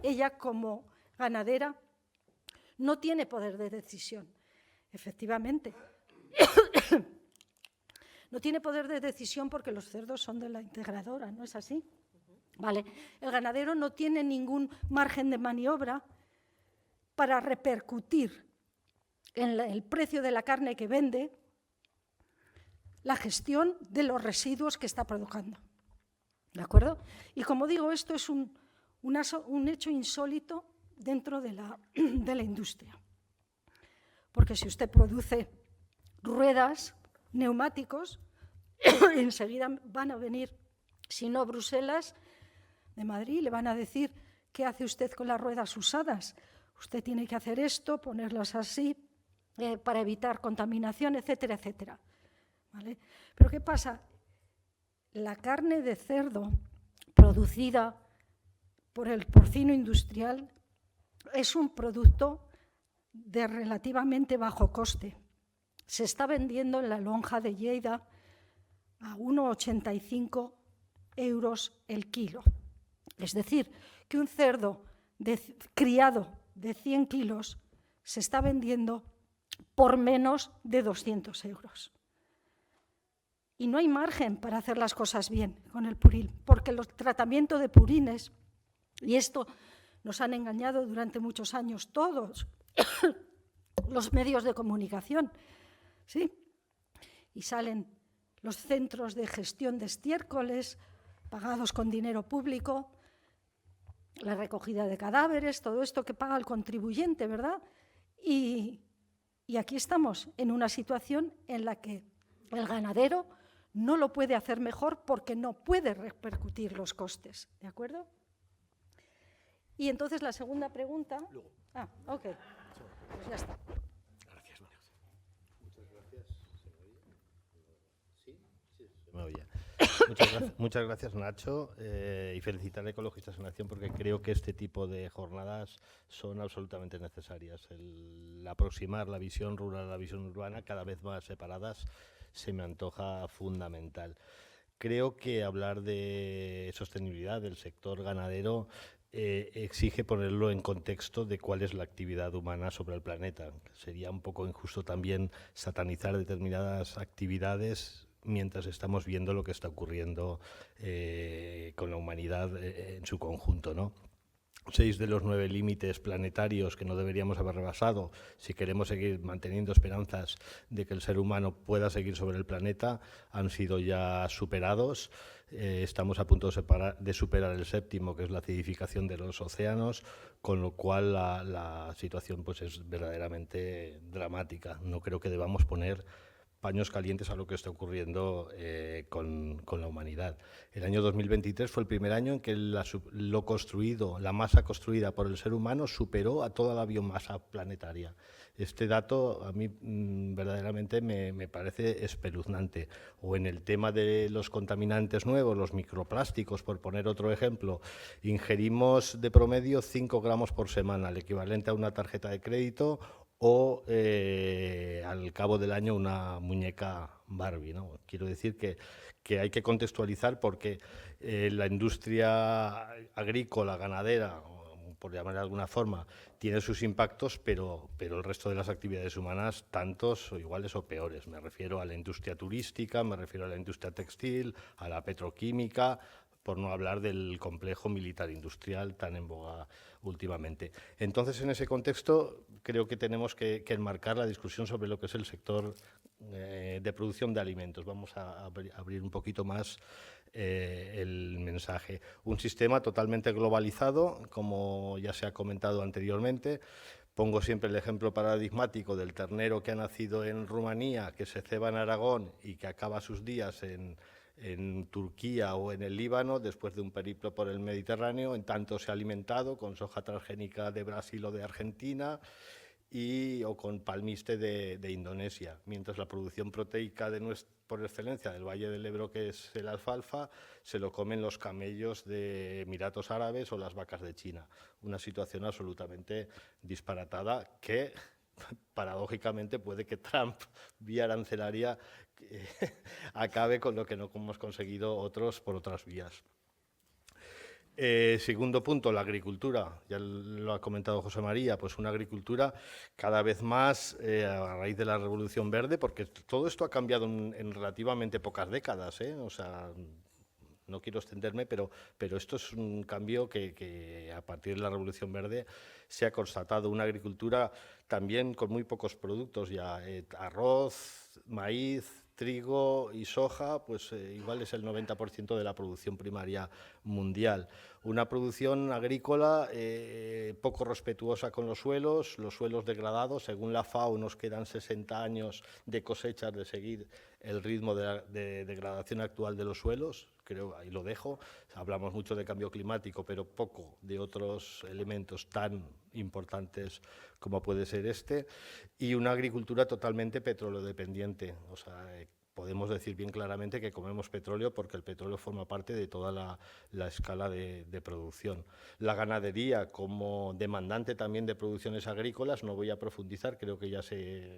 ella, como ganadera, no tiene poder de decisión. Efectivamente, no tiene poder de decisión porque los cerdos son de la integradora, ¿no es así? Vale. El ganadero no tiene ningún margen de maniobra para repercutir en el precio de la carne que vende la gestión de los residuos que está produciendo. ¿De acuerdo? Y como digo, esto es un hecho insólito dentro de la industria. Porque si usted produce ruedas, neumáticos, enseguida van a venir, si no Bruselas, de Madrid, le van a decir: ¿qué hace usted con las ruedas usadas? Usted tiene que hacer esto, ponerlas así, para evitar contaminación, etcétera, etcétera. ¿Vale? Pero ¿qué pasa? La carne de cerdo producida por el porcino industrial es un producto de relativamente bajo coste. Se está vendiendo en la lonja de Lleida a 1,85 € el kilo. Es decir, que un cerdo criado de 100 kilos se está vendiendo por menos de 200 €. Y no hay margen para hacer las cosas bien con el puril, porque el tratamiento de purines, y esto nos han engañado durante muchos años todos los medios de comunicación, ¿sí? Y salen los centros de gestión de estiércoles pagados con dinero público, la recogida de cadáveres, todo esto que paga el contribuyente, ¿verdad? Y aquí estamos en una situación en la que el ganadero no lo puede hacer mejor porque no puede repercutir los costes, ¿de acuerdo? Y entonces la segunda pregunta… Luego. Ah, ok, pues ya está. Gracias, María. Muchas gracias. ¿Se me oye? ¿Sí? Sí, se me oye. Muchas gracias, Nacho, y felicitar a Ecologistas en Acción porque creo que este tipo de jornadas son absolutamente necesarias. El aproximar la visión rural a la visión urbana, cada vez más separadas, se me antoja fundamental. Creo que hablar de sostenibilidad del sector ganadero exige ponerlo en contexto de cuál es la actividad humana sobre el planeta. Sería un poco injusto también satanizar determinadas actividades mientras estamos viendo lo que está ocurriendo con la humanidad en su conjunto, ¿no? 6 de los 9 límites planetarios que no deberíamos haber rebasado si queremos seguir manteniendo esperanzas de que el ser humano pueda seguir sobre el planeta han sido ya superados. Estamos a punto de superar el 7º, que es la acidificación de los océanos, con lo cual la situación pues, es verdaderamente dramática. No creo que debamos poner paños calientes a lo que está ocurriendo con la humanidad. El año 2023 fue el primer año en que la masa construida por el ser humano superó a toda la biomasa planetaria. Este dato a mí verdaderamente me parece espeluznante. O en el tema de los contaminantes nuevos, los microplásticos, por poner otro ejemplo, ingerimos de promedio 5 gramos por semana, el equivalente a una tarjeta de crédito o al cabo del año una muñeca Barbie, ¿no? Quiero decir que hay que contextualizar porque la industria agrícola, ganadera, por llamar de alguna forma, tiene sus impactos, pero el resto de las actividades humanas, tantos o iguales o peores. Me refiero a la industria turística, me refiero a la industria textil, a la petroquímica, por no hablar del complejo militar industrial tan en boga últimamente. Entonces, en ese contexto, creo que tenemos que enmarcar la discusión sobre lo que es el sector de producción de alimentos. Vamos a abrir un poquito más el mensaje. Un sistema totalmente globalizado, como ya se ha comentado anteriormente. Pongo siempre el ejemplo paradigmático del ternero que ha nacido en Rumanía, que se ceba en Aragón y que acaba sus días en Turquía o en el Líbano, después de un periplo por el Mediterráneo, en tanto se ha alimentado con soja transgénica de Brasil o de Argentina o con palmiste de Indonesia, mientras la producción proteica por excelencia del Valle del Ebro, que es el alfalfa, se lo comen los camellos de Emiratos Árabes o las vacas de China. Una situación absolutamente disparatada que, paradójicamente, puede que Trump, vía arancelaria, acabe con lo que no hemos conseguido otros por otras vías. Segundo punto, la agricultura. Ya lo ha comentado José María, pues una agricultura cada vez más a raíz de la Revolución Verde, porque todo esto ha cambiado en relativamente pocas décadas, O sea, no quiero extenderme, pero esto es un cambio que a partir de la Revolución Verde se ha constatado. Una agricultura también con muy pocos productos ya, arroz, maíz, trigo y soja, pues igual es el 90% de la producción primaria mundial. Una producción agrícola poco respetuosa con los suelos degradados. Según la FAO nos quedan 60 años de cosechas de seguir el ritmo de degradación actual de los suelos. Creo, ahí lo dejo. Hablamos mucho de cambio climático, pero poco de otros elementos tan importantes como puede ser este, y una agricultura totalmente petróleo dependiente. O sea, podemos decir bien claramente que comemos petróleo porque el petróleo forma parte de toda la escala de producción. La ganadería como demandante también de producciones agrícolas, no voy a profundizar, creo que ya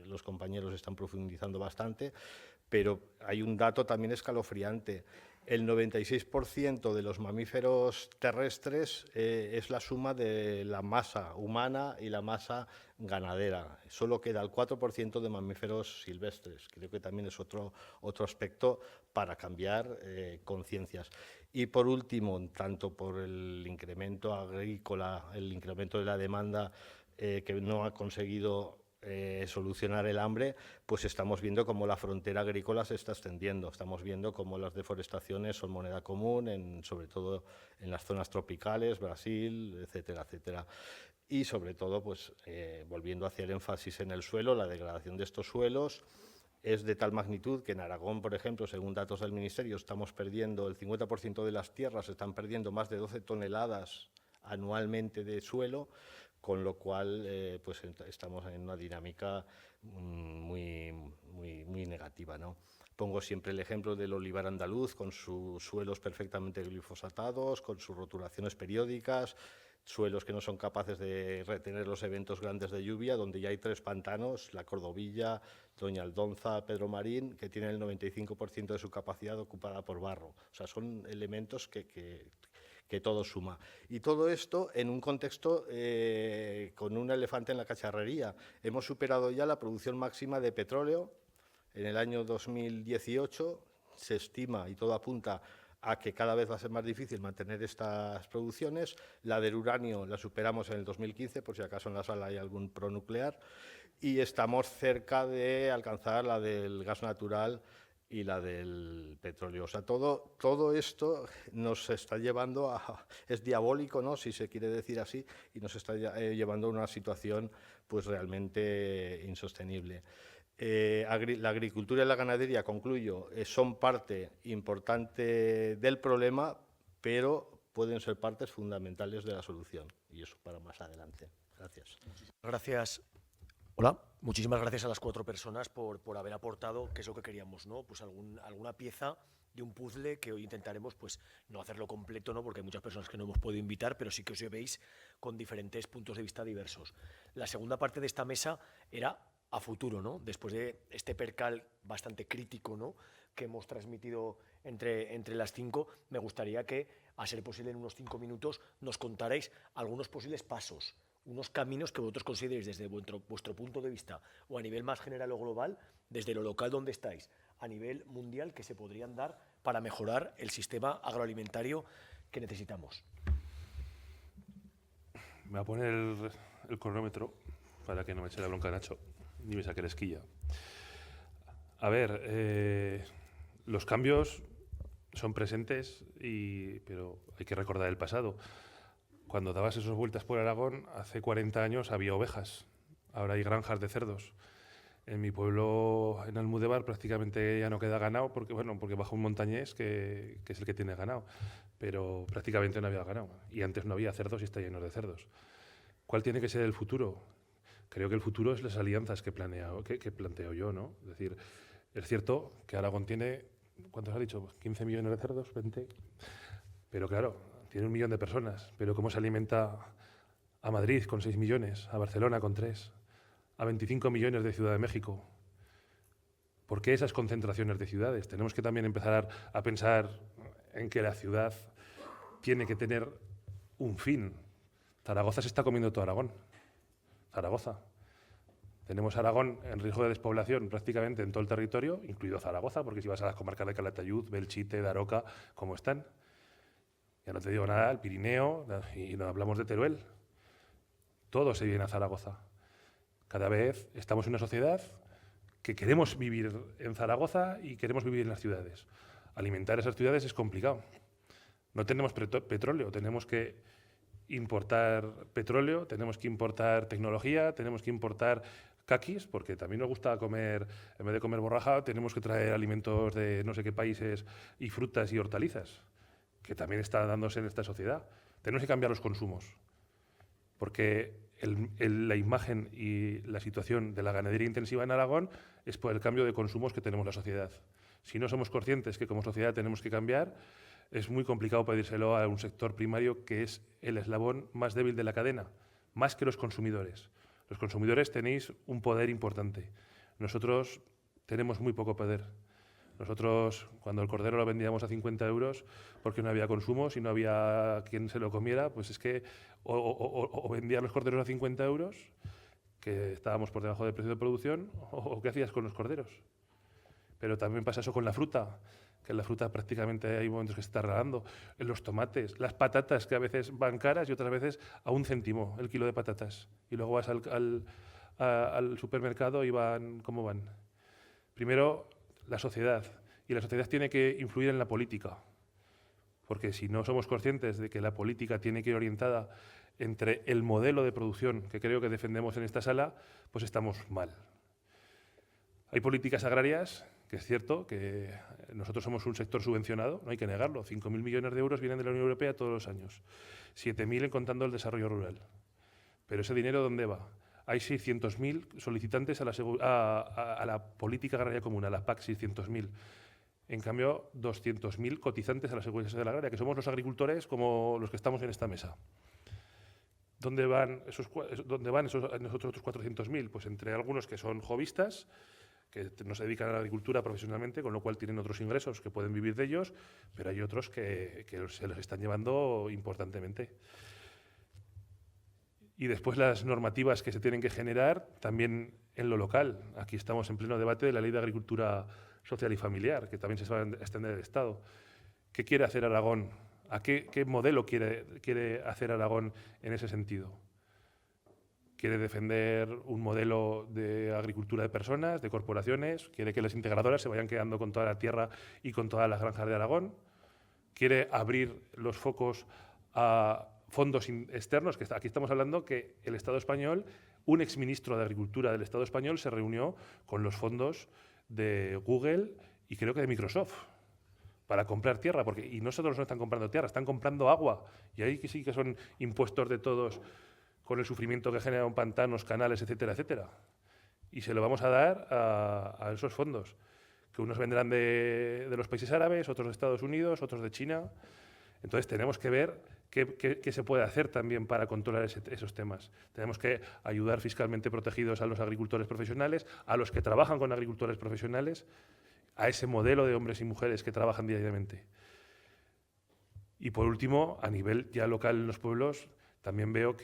los compañeros están profundizando bastante, pero hay un dato también escalofriante. El 96% de los mamíferos terrestres es la suma de la masa humana y la masa ganadera. Solo queda el 4% de mamíferos silvestres. Creo que también es otro aspecto para cambiar conciencias. Y por último, tanto por el incremento agrícola, el incremento de la demanda que no ha conseguido solucionar el hambre, pues estamos viendo cómo la frontera agrícola se está extendiendo. Estamos viendo cómo las deforestaciones son moneda común, sobre todo en las zonas tropicales, Brasil, etcétera, etcétera. Y sobre todo, pues volviendo a hacer énfasis en el suelo, la degradación de estos suelos es de tal magnitud que en Aragón, por ejemplo, según datos del Ministerio, estamos perdiendo el 50% de las tierras, están perdiendo más de 12 toneladas anualmente de suelo, con lo cual pues estamos en una dinámica muy negativa, ¿no? Pongo siempre el ejemplo del olivar andaluz, con sus suelos perfectamente glifosatados, con sus rotulaciones periódicas, suelos que no son capaces de retener los eventos grandes de lluvia, donde ya hay 3 pantanos, la Cordovilla, Doña Aldonza, Pedro Marín, que tienen el 95% de su capacidad ocupada por barro. O sea, son elementos que todo suma. Y todo esto en un contexto con un elefante en la cacharrería. Hemos superado ya la producción máxima de petróleo. En el año 2018 se estima, y todo apunta a que cada vez va a ser más difícil mantener estas producciones. La del uranio la superamos en el 2015, por si acaso en la sala hay algún pronuclear, y estamos cerca de alcanzar la del gas natural y la del petróleo. O sea, todo esto nos está llevando a... es diabólico, ¿no?, si se quiere decir así, y nos está llevando a una situación pues realmente insostenible. La agricultura y la ganadería, concluyo, son parte importante del problema, pero pueden ser partes fundamentales de la solución. Y eso para más adelante. Gracias. Gracias. Hola, muchísimas gracias a las 4 personas por haber aportado, que es lo que queríamos, ¿no? Pues alguna pieza de un puzzle que hoy intentaremos, pues, no hacerlo completo, ¿no?, porque hay muchas personas que no hemos podido invitar, pero sí que os llevéis con diferentes puntos de vista diversos. La segunda parte de esta mesa era a futuro, ¿no? Después de este percal bastante crítico, ¿no?, que hemos transmitido entre las 5, me gustaría que, a ser posible en unos 5 minutos, nos contarais algunos posibles pasos, unos caminos que vosotros consideréis desde vuestro punto de vista, o a nivel más general o global, desde lo local donde estáis, a nivel mundial, que se podrían dar para mejorar el sistema agroalimentario que necesitamos. Me voy a poner el cronómetro para que no me eche la bronca Nacho ni me saque la esquilla. A ver, los cambios son presentes, pero hay que recordar el pasado. Cuando dabas esas vueltas por Aragón, hace 40 años había ovejas, ahora hay granjas de cerdos. En mi pueblo, en Almudévar, prácticamente ya no queda ganado, porque baja un montañés que es el que tiene ganado, pero prácticamente no había ganado. Y antes no había cerdos y está lleno de cerdos. ¿Cuál tiene que ser el futuro? Creo que el futuro es las alianzas que planteo yo, ¿no? Es decir, es cierto que Aragón tiene, ¿cuántos has dicho? ¿15 millones de cerdos? ¿20? Pero claro, tiene 1 millón de personas, pero ¿cómo se alimenta a Madrid con 6 millones, a Barcelona con 3, a 25 millones de Ciudad de México? ¿Por qué esas concentraciones de ciudades? Tenemos que también empezar a pensar en que la ciudad tiene que tener un fin. Zaragoza se está comiendo todo Aragón. Zaragoza. Tenemos Aragón en riesgo de despoblación prácticamente en todo el territorio, incluido Zaragoza, porque si vas a las comarcas de Calatayud, Belchite, Daroca, ¿cómo están? Ya no te digo nada, el Pirineo, y no hablamos de Teruel. Todo se viene a Zaragoza. Cada vez estamos en una sociedad que queremos vivir en Zaragoza y queremos vivir en las ciudades. Alimentar esas ciudades es complicado. No tenemos petróleo, tenemos que importar petróleo, tenemos que importar tecnología, tenemos que importar caquis, porque también nos gusta comer, en vez de comer borraja, tenemos que traer alimentos de no sé qué países y frutas y hortalizas, que también está dándose en esta sociedad. Tenemos que cambiar los consumos, porque la imagen y la situación de la ganadería intensiva en Aragón es por el cambio de consumos que tenemos la sociedad. Si no somos conscientes que como sociedad tenemos que cambiar, es muy complicado pedírselo a un sector primario que es el eslabón más débil de la cadena, más que los consumidores. Los consumidores tenéis un poder importante. Nosotros tenemos muy poco poder. Nosotros, cuando el cordero lo vendíamos a 50 euros, porque no había consumo, si no había quien se lo comiera, pues es que o vendían los corderos a 50 euros, que estábamos por debajo del precio de producción, o ¿qué hacías con los corderos? Pero también pasa eso con la fruta, que en la fruta prácticamente hay momentos que se está regalando. En los tomates, las patatas, que a veces van caras y otras veces a 1 céntimo el kilo de patatas. Y luego vas al supermercado y van, ¿cómo van? Primero, la sociedad. Y la sociedad tiene que influir en la política. Porque si no somos conscientes de que la política tiene que ir orientada entre el modelo de producción que creo que defendemos en esta sala, pues estamos mal. Hay políticas agrarias, que es cierto que nosotros somos un sector subvencionado, no hay que negarlo. 5.000 millones de euros vienen de la Unión Europea todos los años. 7.000 en contando el desarrollo rural. Pero ese dinero, ¿dónde va? Hay 600.000 solicitantes a la política agraria común, a la PAC, 600.000. En cambio, 200.000 cotizantes a la Seguridad Social Agraria, que somos los agricultores como los que estamos en esta mesa. ¿Dónde van esos otros 400.000? Pues entre algunos que son hobbyistas, que no se dedican a la agricultura profesionalmente, con lo cual tienen otros ingresos que pueden vivir de ellos, pero hay otros que se los están llevando importantemente. Y después las normativas que se tienen que generar también en lo local. Aquí estamos en pleno debate de la Ley de Agricultura Social y Familiar, que también se va a extender el Estado. ¿Qué quiere hacer Aragón? ¿Qué modelo quiere hacer Aragón en ese sentido? ¿Quiere defender un modelo de agricultura de personas, de corporaciones? ¿Quiere que las integradoras se vayan quedando con toda la tierra y con todas las granjas de Aragón? ¿Quiere abrir los focos a fondos externos? Que aquí estamos hablando que el Estado español, un exministro de Agricultura del Estado español se reunió con los fondos de Google y creo que de Microsoft para comprar tierra, y no solo no están comprando tierra, están comprando agua, y ahí que sí que son impuestos de todos con el sufrimiento que generan pantanos, canales, etcétera, etcétera. Y se lo vamos a dar a esos fondos, que unos vendrán de los países árabes, otros de Estados Unidos, otros de China. Entonces tenemos que ver qué se puede hacer también para controlar esos temas. Tenemos que ayudar fiscalmente protegidos a los agricultores profesionales, a los que trabajan con agricultores profesionales, a ese modelo de hombres y mujeres que trabajan diariamente. Y por último, a nivel ya local en los pueblos, también vemos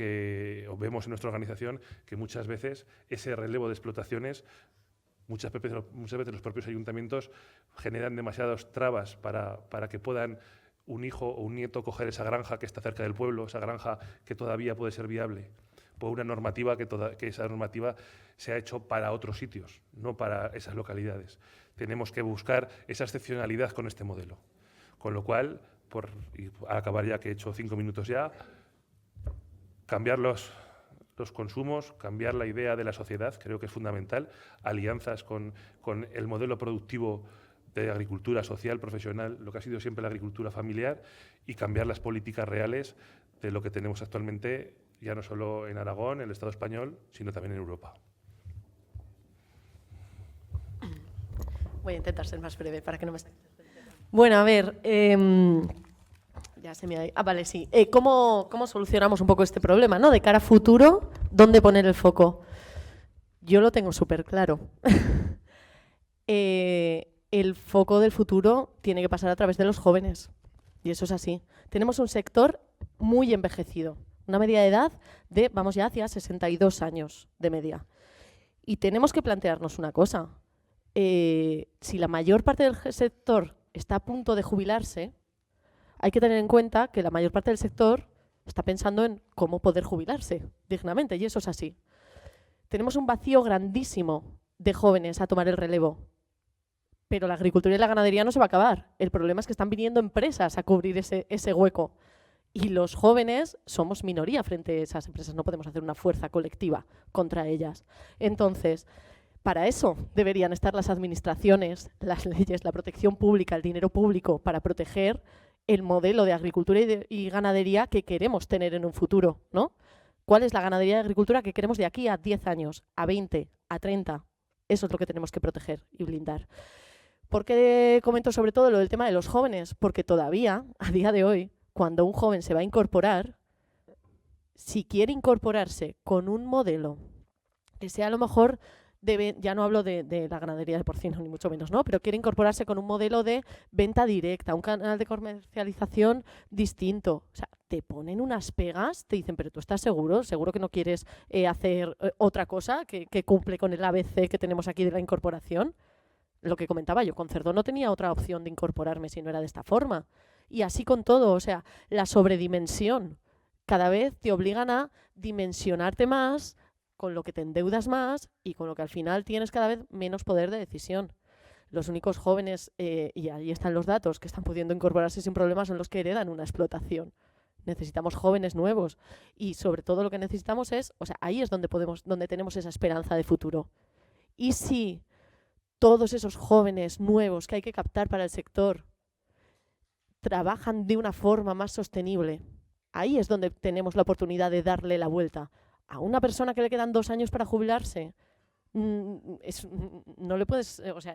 en nuestra organización que muchas veces ese relevo de explotaciones, muchas veces los propios ayuntamientos generan demasiadas trabas para que puedan un hijo o un nieto coger esa granja que está cerca del pueblo, esa granja que todavía puede ser viable, por una normativa que esa normativa se ha hecho para otros sitios, no para esas localidades. Tenemos que buscar esa excepcionalidad con este modelo. Con lo cual, y a acabar ya, que he hecho 5 minutos ya, cambiar los consumos, cambiar la idea de la sociedad, creo que es fundamental, alianzas con el modelo productivo de agricultura social, profesional, lo que ha sido siempre la agricultura familiar, y cambiar las políticas reales de lo que tenemos actualmente, ya no solo en Aragón, en el Estado español, sino también en Europa. Voy a intentar ser más breve para que no me esté... Bueno, a ver, ya se me ha... vale, sí. ¿Cómo solucionamos un poco este problema, ¿no? De cara a futuro, ¿dónde poner el foco? Yo lo tengo súper claro. El foco del futuro tiene que pasar a través de los jóvenes. Y eso es así. Tenemos un sector muy envejecido. Una media de edad de, vamos ya hacia 62 años de media. Y tenemos que plantearnos una cosa. Si la mayor parte del sector está a punto de jubilarse, hay que tener en cuenta que la mayor parte del sector está pensando en cómo poder jubilarse dignamente, y eso es así. Tenemos un vacío grandísimo de jóvenes a tomar el relevo, pero la agricultura y la ganadería no se va a acabar. El problema es que están viniendo empresas a cubrir ese hueco, y los jóvenes somos minoría frente a esas empresas, no podemos hacer una fuerza colectiva contra ellas. Entonces, para eso deberían estar las administraciones, las leyes, la protección pública, el dinero público, para proteger el modelo de agricultura y ganadería que queremos tener en un futuro, ¿no? ¿Cuál es la ganadería y agricultura que queremos de aquí a 10 años, a 20, a 30? Eso es lo que tenemos que proteger y blindar. ¿Por qué comento sobre todo lo del tema de los jóvenes? Porque todavía, a día de hoy, cuando un joven se va a incorporar, si quiere incorporarse con un modelo que sea a lo mejor... ya no hablo de la ganadería de porcino, ni mucho menos, ¿no? Pero quiere incorporarse con un modelo de venta directa, un canal de comercialización distinto. O sea, te ponen unas pegas, te dicen, pero tú estás seguro que no quieres hacer otra cosa que cumple con el ABC que tenemos aquí de la incorporación. Lo que comentaba yo, con cerdo no tenía otra opción de incorporarme si no era de esta forma. Y así con todo, o sea, la sobredimensión. Cada vez te obligan a dimensionarte más, con lo que te endeudas más y con lo que al final tienes cada vez menos poder de decisión. Los únicos jóvenes, y ahí están los datos, que están pudiendo incorporarse sin problemas son los que heredan una explotación. Necesitamos jóvenes nuevos y sobre todo lo que necesitamos es, o sea, ahí es donde tenemos esa esperanza de futuro. Y si todos esos jóvenes nuevos que hay que captar para el sector trabajan de una forma más sostenible, ahí es donde tenemos la oportunidad de darle la vuelta. A una persona que le quedan 2 años para jubilarse, no le puedes, o sea,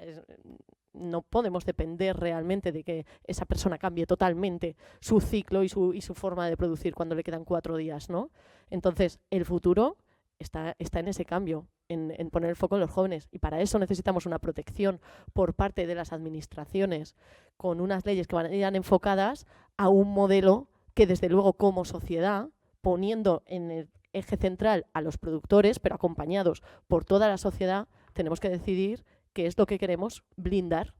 no podemos depender realmente de que esa persona cambie totalmente su ciclo y su forma de producir cuando le quedan 4 días, ¿no? Entonces, el futuro está en ese cambio, en poner el foco en los jóvenes, y para eso necesitamos una protección por parte de las administraciones con unas leyes que vayan enfocadas a un modelo que, desde luego, como sociedad, poniendo en el eje central a los productores, pero acompañados por toda la sociedad, tenemos que decidir qué es lo que queremos blindar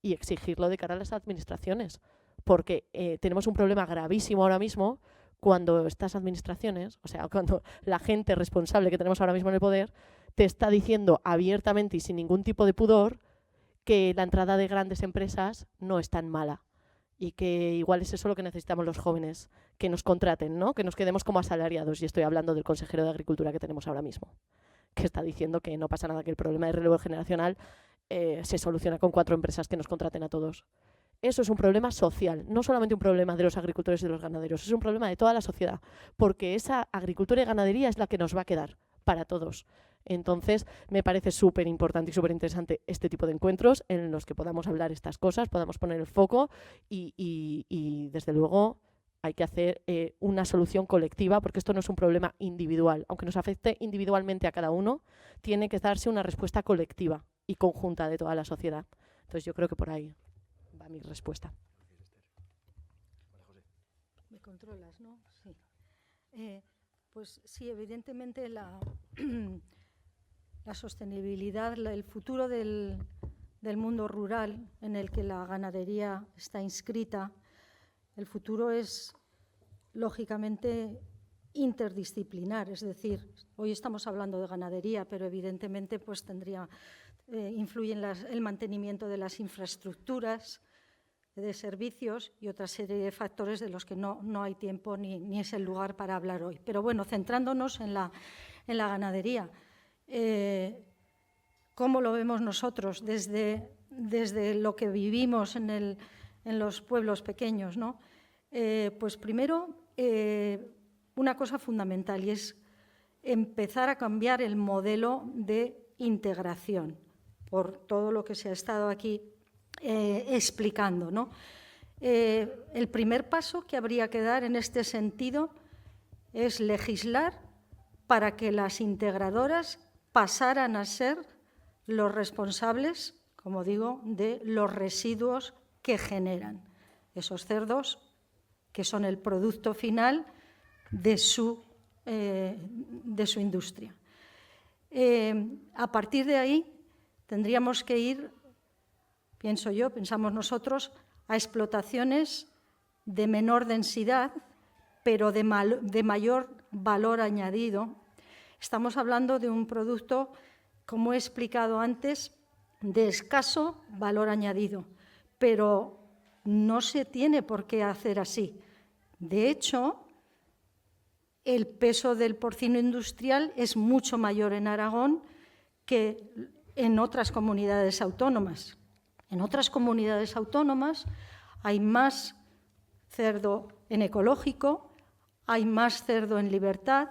y exigirlo de cara a las administraciones, porque tenemos un problema gravísimo ahora mismo cuando estas administraciones, o sea, cuando la gente responsable que tenemos ahora mismo en el poder, te está diciendo abiertamente y sin ningún tipo de pudor que la entrada de grandes empresas no es tan mala y que igual es eso lo que necesitamos los jóvenes, que nos contraten, ¿no? Que nos quedemos como asalariados. Y estoy hablando del consejero de Agricultura que tenemos ahora mismo, que está diciendo que no pasa nada, que el problema de relevo generacional se soluciona con 4 empresas que nos contraten a todos. Eso es un problema social, no solamente un problema de los agricultores y de los ganaderos, es un problema de toda la sociedad, porque esa agricultura y ganadería es la que nos va a quedar para todos. Entonces, me parece súper importante y súper interesante este tipo de encuentros en los que podamos hablar estas cosas, podamos poner el foco y desde luego, hay que hacer una solución colectiva, porque esto no es un problema individual. Aunque nos afecte individualmente a cada uno, tiene que darse una respuesta colectiva y conjunta de toda la sociedad. Entonces, yo creo que por ahí va mi respuesta. Me controlas, ¿no? Sí. Pues sí, evidentemente la sostenibilidad, el futuro del mundo rural en el que la ganadería está inscrita, el futuro es, lógicamente, interdisciplinar. Es decir, hoy estamos hablando de ganadería, pero evidentemente pues influye en el mantenimiento de las infraestructuras, de servicios y otra serie de factores de los que no hay tiempo ni es el lugar para hablar hoy. Pero bueno, centrándonos en la ganadería, ¿cómo lo vemos nosotros desde lo que vivimos en los pueblos pequeños, ¿no? Pues primero, una cosa fundamental, y es empezar a cambiar el modelo de integración, por todo lo que se ha estado aquí explicando, ¿no? El primer paso que habría que dar en este sentido es legislar para que las integradoras pasaran a ser los responsables, como digo, de los residuos que generan esos cerdos, que son el producto final de su industria. A partir de ahí tendríamos que ir, pensamos nosotros, a explotaciones de menor densidad, pero de mayor valor añadido. Estamos hablando de un producto, como he explicado antes, de escaso valor añadido, pero no se tiene por qué hacer así. De hecho, el peso del porcino industrial es mucho mayor en Aragón que en otras comunidades autónomas. En otras comunidades autónomas hay más cerdo en ecológico, hay más cerdo en libertad,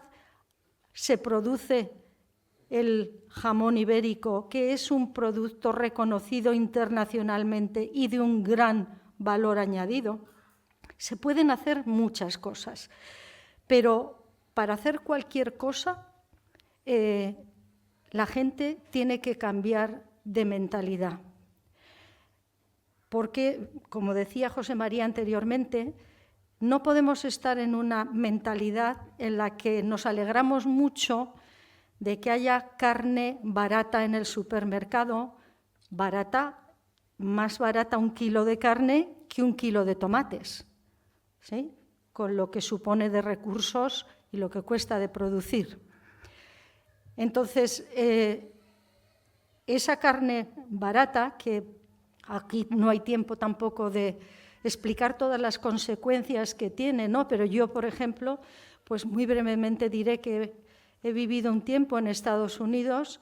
se produce el jamón ibérico, que es un producto reconocido internacionalmente y de un gran valor añadido. Se pueden hacer muchas cosas, pero para hacer cualquier cosa, la gente tiene que cambiar de mentalidad. Porque, como decía José María anteriormente, no podemos estar en una mentalidad en la que nos alegramos mucho de que haya carne barata en el supermercado, más barata 1 kilo de carne que 1 kilo de tomates, ¿sí? Con lo que supone de recursos y lo que cuesta de producir. Entonces, esa carne barata, que aquí no hay tiempo tampoco de explicar todas las consecuencias que tiene, ¿no? Pero yo, por ejemplo, pues muy brevemente diré que he vivido un tiempo en Estados Unidos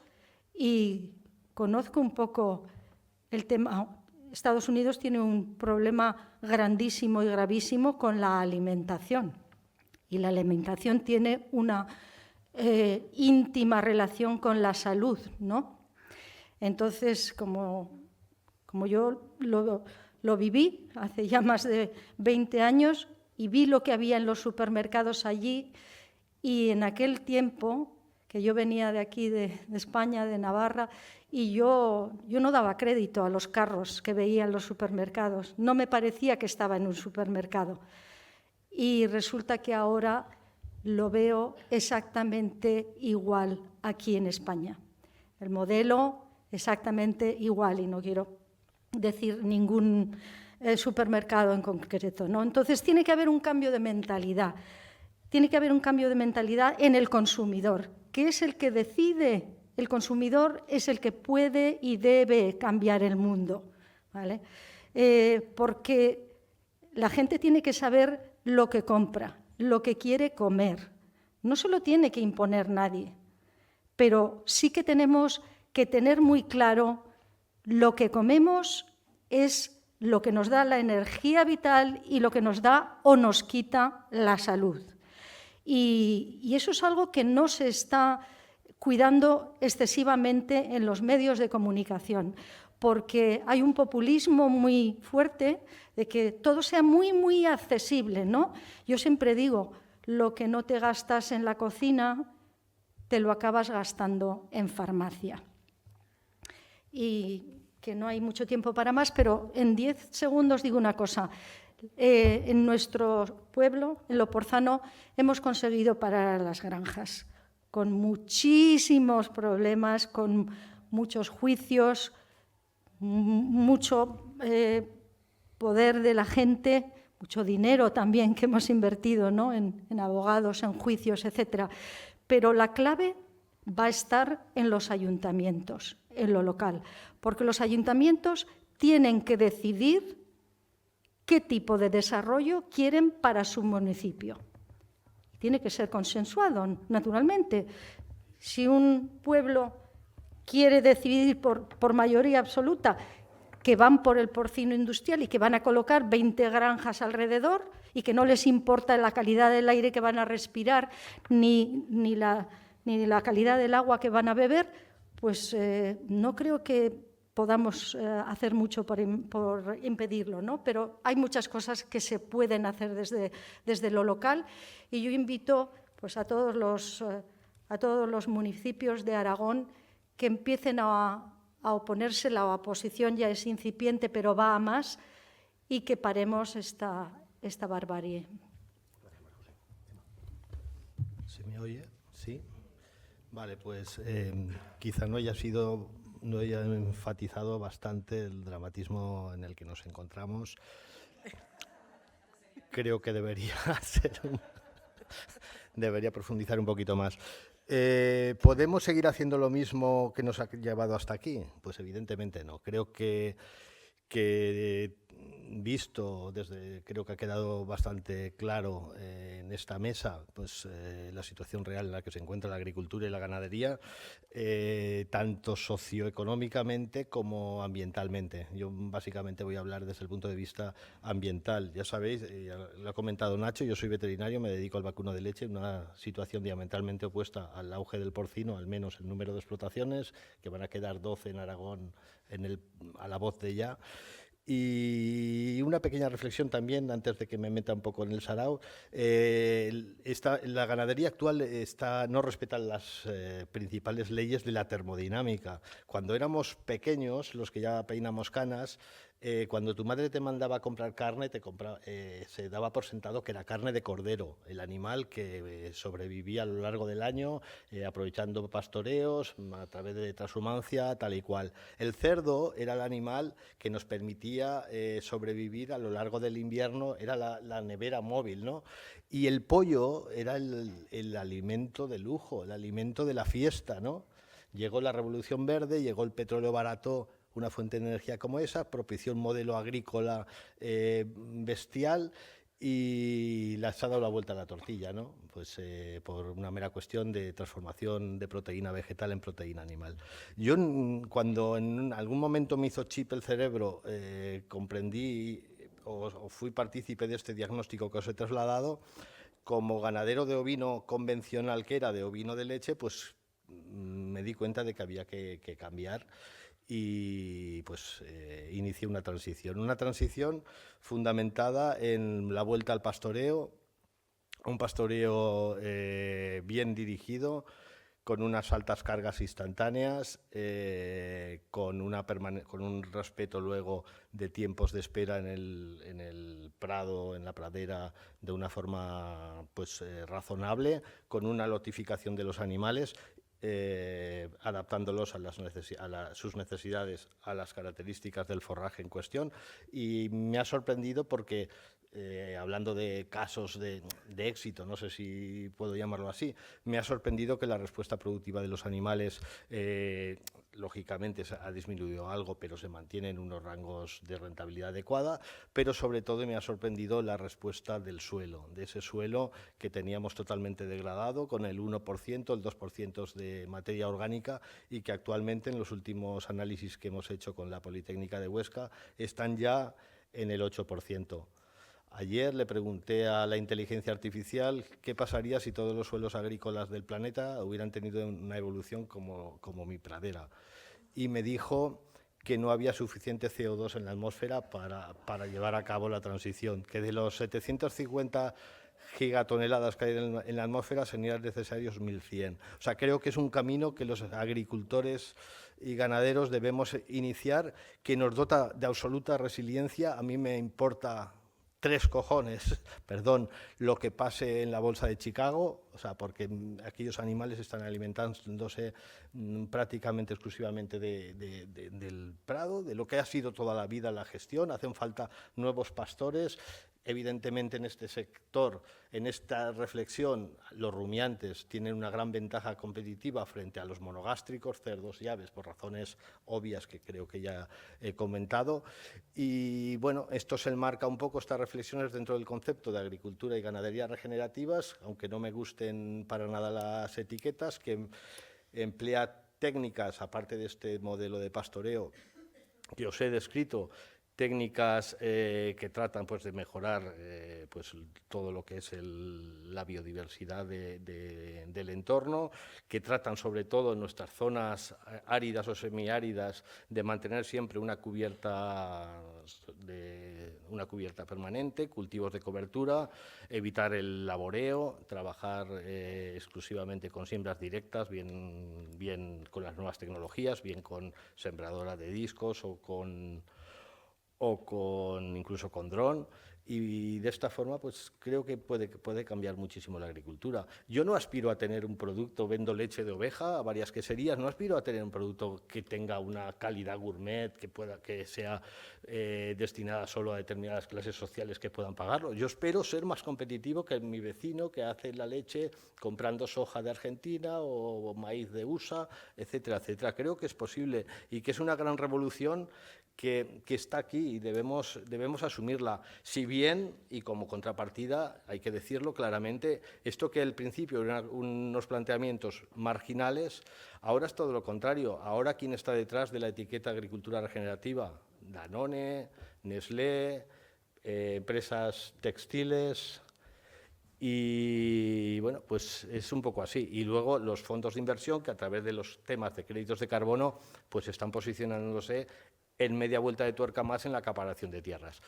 y conozco un poco el tema. Estados Unidos tiene un problema grandísimo y gravísimo con la alimentación. Y la alimentación tiene una íntima relación con la salud, ¿no? Entonces, como yo lo viví hace ya más de 20 años y vi lo que había en los supermercados allí, y en aquel tiempo, que yo venía de aquí, de España, de Navarra, y yo no daba crédito a los carros que veía en los supermercados. No me parecía que estaba en un supermercado. Y resulta que ahora lo veo exactamente igual aquí en España. El modelo exactamente igual, y no quiero decir ningún supermercado en concreto, ¿no? Entonces tiene que haber un cambio de mentalidad. Tiene que haber un cambio de mentalidad en el consumidor, que es el que decide. El consumidor es el que puede y debe cambiar el mundo, ¿vale? Porque la gente tiene que saber lo que compra, lo que quiere comer. No se lo tiene que imponer nadie, pero sí que tenemos que tener muy claro lo que comemos es lo que nos da la energía vital y lo que nos da o nos quita la salud. Y eso es algo que no se está cuidando excesivamente en los medios de comunicación, porque hay un populismo muy fuerte de que todo sea muy, muy accesible, ¿no? Yo siempre digo, lo que no te gastas en la cocina, te lo acabas gastando en farmacia. Y que no hay mucho tiempo para más, pero en 10 segundos digo una cosa. En nuestro pueblo, en Loporzano, hemos conseguido parar a las granjas, con muchísimos problemas, con muchos juicios, mucho poder de la gente, mucho dinero también que hemos invertido, ¿no? en abogados, en juicios, etc. Pero la clave va a estar en los ayuntamientos, en lo local, porque los ayuntamientos tienen que decidir qué tipo de desarrollo quieren para su municipio. Tiene que ser consensuado, naturalmente. Si un pueblo quiere decidir por mayoría absoluta que van por el porcino industrial y que van a colocar 20 granjas alrededor y que no les importa la calidad del aire que van a respirar ni la calidad del agua que van a beber, pues no creo que podamos hacer mucho por impedirlo, ¿no? Pero hay muchas cosas que se pueden hacer desde lo local y yo invito pues, a todos los municipios de Aragón que empiecen a oponerse. La oposición ya es incipiente, pero va a más, y que paremos esta barbarie. ¿Se me oye? Sí. Vale, pues quizá no haya enfatizado bastante el dramatismo en el que nos encontramos. Creo que debería profundizar un poquito más. ¿Podemos seguir haciendo lo mismo que nos ha llevado hasta aquí? Pues evidentemente no. Creo que visto creo que ha quedado bastante claro en esta mesa pues la situación real en la que se encuentra la agricultura y la ganadería, tanto socioeconómicamente como ambientalmente. Yo básicamente voy a hablar desde el punto de vista ambiental. Ya sabéis, lo ha comentado Nacho, yo soy veterinario, me dedico al vacuno de leche, una situación diametralmente opuesta al auge del porcino, al menos el número de explotaciones, que van a quedar 12 en Aragón a la voz de ya. Y una pequeña reflexión también, antes de que me meta un poco en el sarao. La ganadería actual no respeta las principales leyes de la termodinámica. Cuando éramos pequeños, los que ya peinamos canas, cuando tu madre te mandaba a comprar carne, se daba por sentado que era carne de cordero, el animal que sobrevivía a lo largo del año, aprovechando pastoreos, a través de transhumancia, tal y cual. El cerdo era el animal que nos permitía sobrevivir a lo largo del invierno, era la nevera móvil, ¿no? Y el pollo era el alimento de lujo, el alimento de la fiesta, ¿no? Llegó la Revolución Verde, llegó el petróleo barato. Una fuente de energía como esa propició un modelo agrícola bestial y le ha dado la vuelta a la tortilla, ¿no? Pues por una mera cuestión de transformación de proteína vegetal en proteína animal. Yo, cuando en algún momento me hizo chip el cerebro, comprendí o fui partícipe de este diagnóstico que os he trasladado, como ganadero de ovino convencional que era, de ovino de leche, pues me di cuenta de que había que cambiar. Y pues inicié una transición fundamentada en la vuelta al pastoreo, un pastoreo bien dirigido, con unas altas cargas instantáneas, con un respeto luego de tiempos de espera en el prado, en la pradera, de una forma pues razonable, con una lotificación de los animales. adaptándolos sus necesidades a las características del forraje en cuestión. Y me ha sorprendido porque, hablando de casos de éxito, no sé si puedo llamarlo así, me ha sorprendido que la respuesta productiva de los animales, lógicamente, ha disminuido algo, pero se mantiene en unos rangos de rentabilidad adecuada, pero sobre todo me ha sorprendido la respuesta del suelo, de ese suelo que teníamos totalmente degradado, con el 1%, el 2% de materia orgánica, y que actualmente, en los últimos análisis que hemos hecho con la Politécnica de Huesca, están ya en el 8%. Ayer le pregunté a la inteligencia artificial qué pasaría si todos los suelos agrícolas del planeta hubieran tenido una evolución como mi pradera. Y me dijo que no había suficiente CO2 en la atmósfera para llevar a cabo la transición, que de los 750 gigatoneladas que hay en la atmósfera serían necesarios 1.100. O sea, creo que es un camino que los agricultores y ganaderos debemos iniciar, que nos dota de absoluta resiliencia. A mí me importa 3 cojones, perdón, lo que pase en la bolsa de Chicago, o sea, porque aquellos animales están alimentándose prácticamente exclusivamente del prado, de lo que ha sido toda la vida la gestión. Hacen falta nuevos pastores. Evidentemente, en este sector, en esta reflexión, los rumiantes tienen una gran ventaja competitiva frente a los monogástricos, cerdos y aves, por razones obvias que creo que ya he comentado. Y bueno, esto se enmarca un poco, estas reflexiones, dentro del concepto de agricultura y ganadería regenerativas, aunque no me gusten para nada las etiquetas, que emplea técnicas, aparte de este modelo de pastoreo que os he descrito, técnicas que tratan, pues, de mejorar pues, todo lo que es la biodiversidad del entorno, que tratan sobre todo en nuestras zonas áridas o semiáridas de mantener siempre una cubierta permanente, cultivos de cobertura, evitar el laboreo, trabajar exclusivamente con siembras directas, bien con las nuevas tecnologías, bien con sembradora de discos o incluso con dron, y de esta forma pues creo que puede cambiar muchísimo la agricultura. Yo no aspiro a tener un producto, vendo leche de oveja a varias queserías, no aspiro a tener un producto que tenga una calidad gourmet, que sea destinada solo a determinadas clases sociales que puedan pagarlo. Yo espero ser más competitivo que mi vecino, que hace la leche comprando soja de Argentina o maíz de USA, etcétera, etcétera. Creo que es posible y que es una gran revolución que está aquí y debemos asumirla. Si bien, y como contrapartida, hay que decirlo claramente, esto que al principio eran unos planteamientos marginales, ahora es todo lo contrario. Ahora, ¿quién está detrás de la etiqueta agricultura regenerativa? Danone, Nestlé, empresas textiles. Y bueno, pues es un poco así. Y luego los fondos de inversión, que a través de los temas de créditos de carbono, pues están posicionándose en media vuelta de tuerca más en la acaparación de tierras.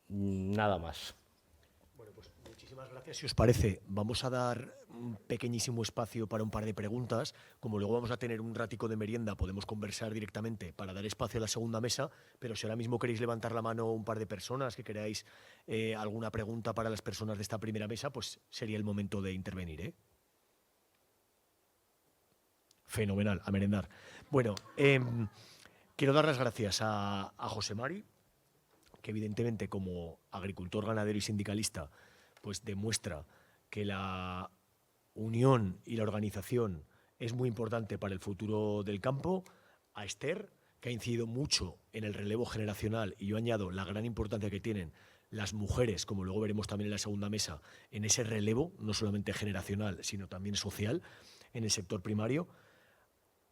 Nada más. Bueno, pues muchísimas gracias. Si os parece, vamos a dar un pequeñísimo espacio para un par de preguntas. Como luego vamos a tener un ratico de merienda, podemos conversar directamente para dar espacio a la segunda mesa, pero si ahora mismo queréis levantar la mano un par de personas que queráis alguna pregunta para las personas de esta primera mesa, pues sería el momento de intervenir, ¿eh? Fenomenal, a merendar. Bueno, quiero dar las gracias a José Mari, que evidentemente como agricultor, ganadero y sindicalista, pues demuestra que la unión y la organización es muy importante para el futuro del campo. A Esther, que ha incidido mucho en el relevo generacional, y yo añado la gran importancia que tienen las mujeres, como luego veremos también en la segunda mesa, en ese relevo, no solamente generacional, sino también social, en el sector primario.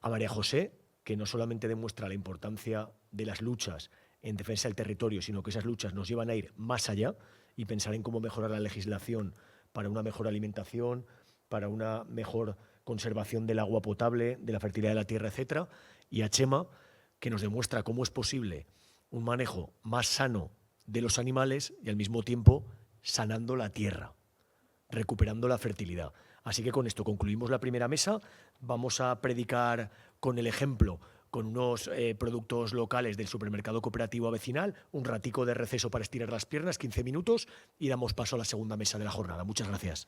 A María José, que no solamente demuestra la importancia de las luchas en defensa del territorio, sino que esas luchas nos llevan a ir más allá y pensar en cómo mejorar la legislación para una mejor alimentación, para una mejor conservación del agua potable, de la fertilidad de la tierra, etcétera. Y a Chema, que nos demuestra cómo es posible un manejo más sano de los animales y al mismo tiempo sanando la tierra, recuperando la fertilidad. Así que con esto concluimos la primera mesa. Vamos a predicar con el ejemplo, con unos productos locales del supermercado cooperativo vecinal, un ratico de receso para estirar las piernas, 15 minutos, y damos paso a la segunda mesa de la jornada. Muchas gracias.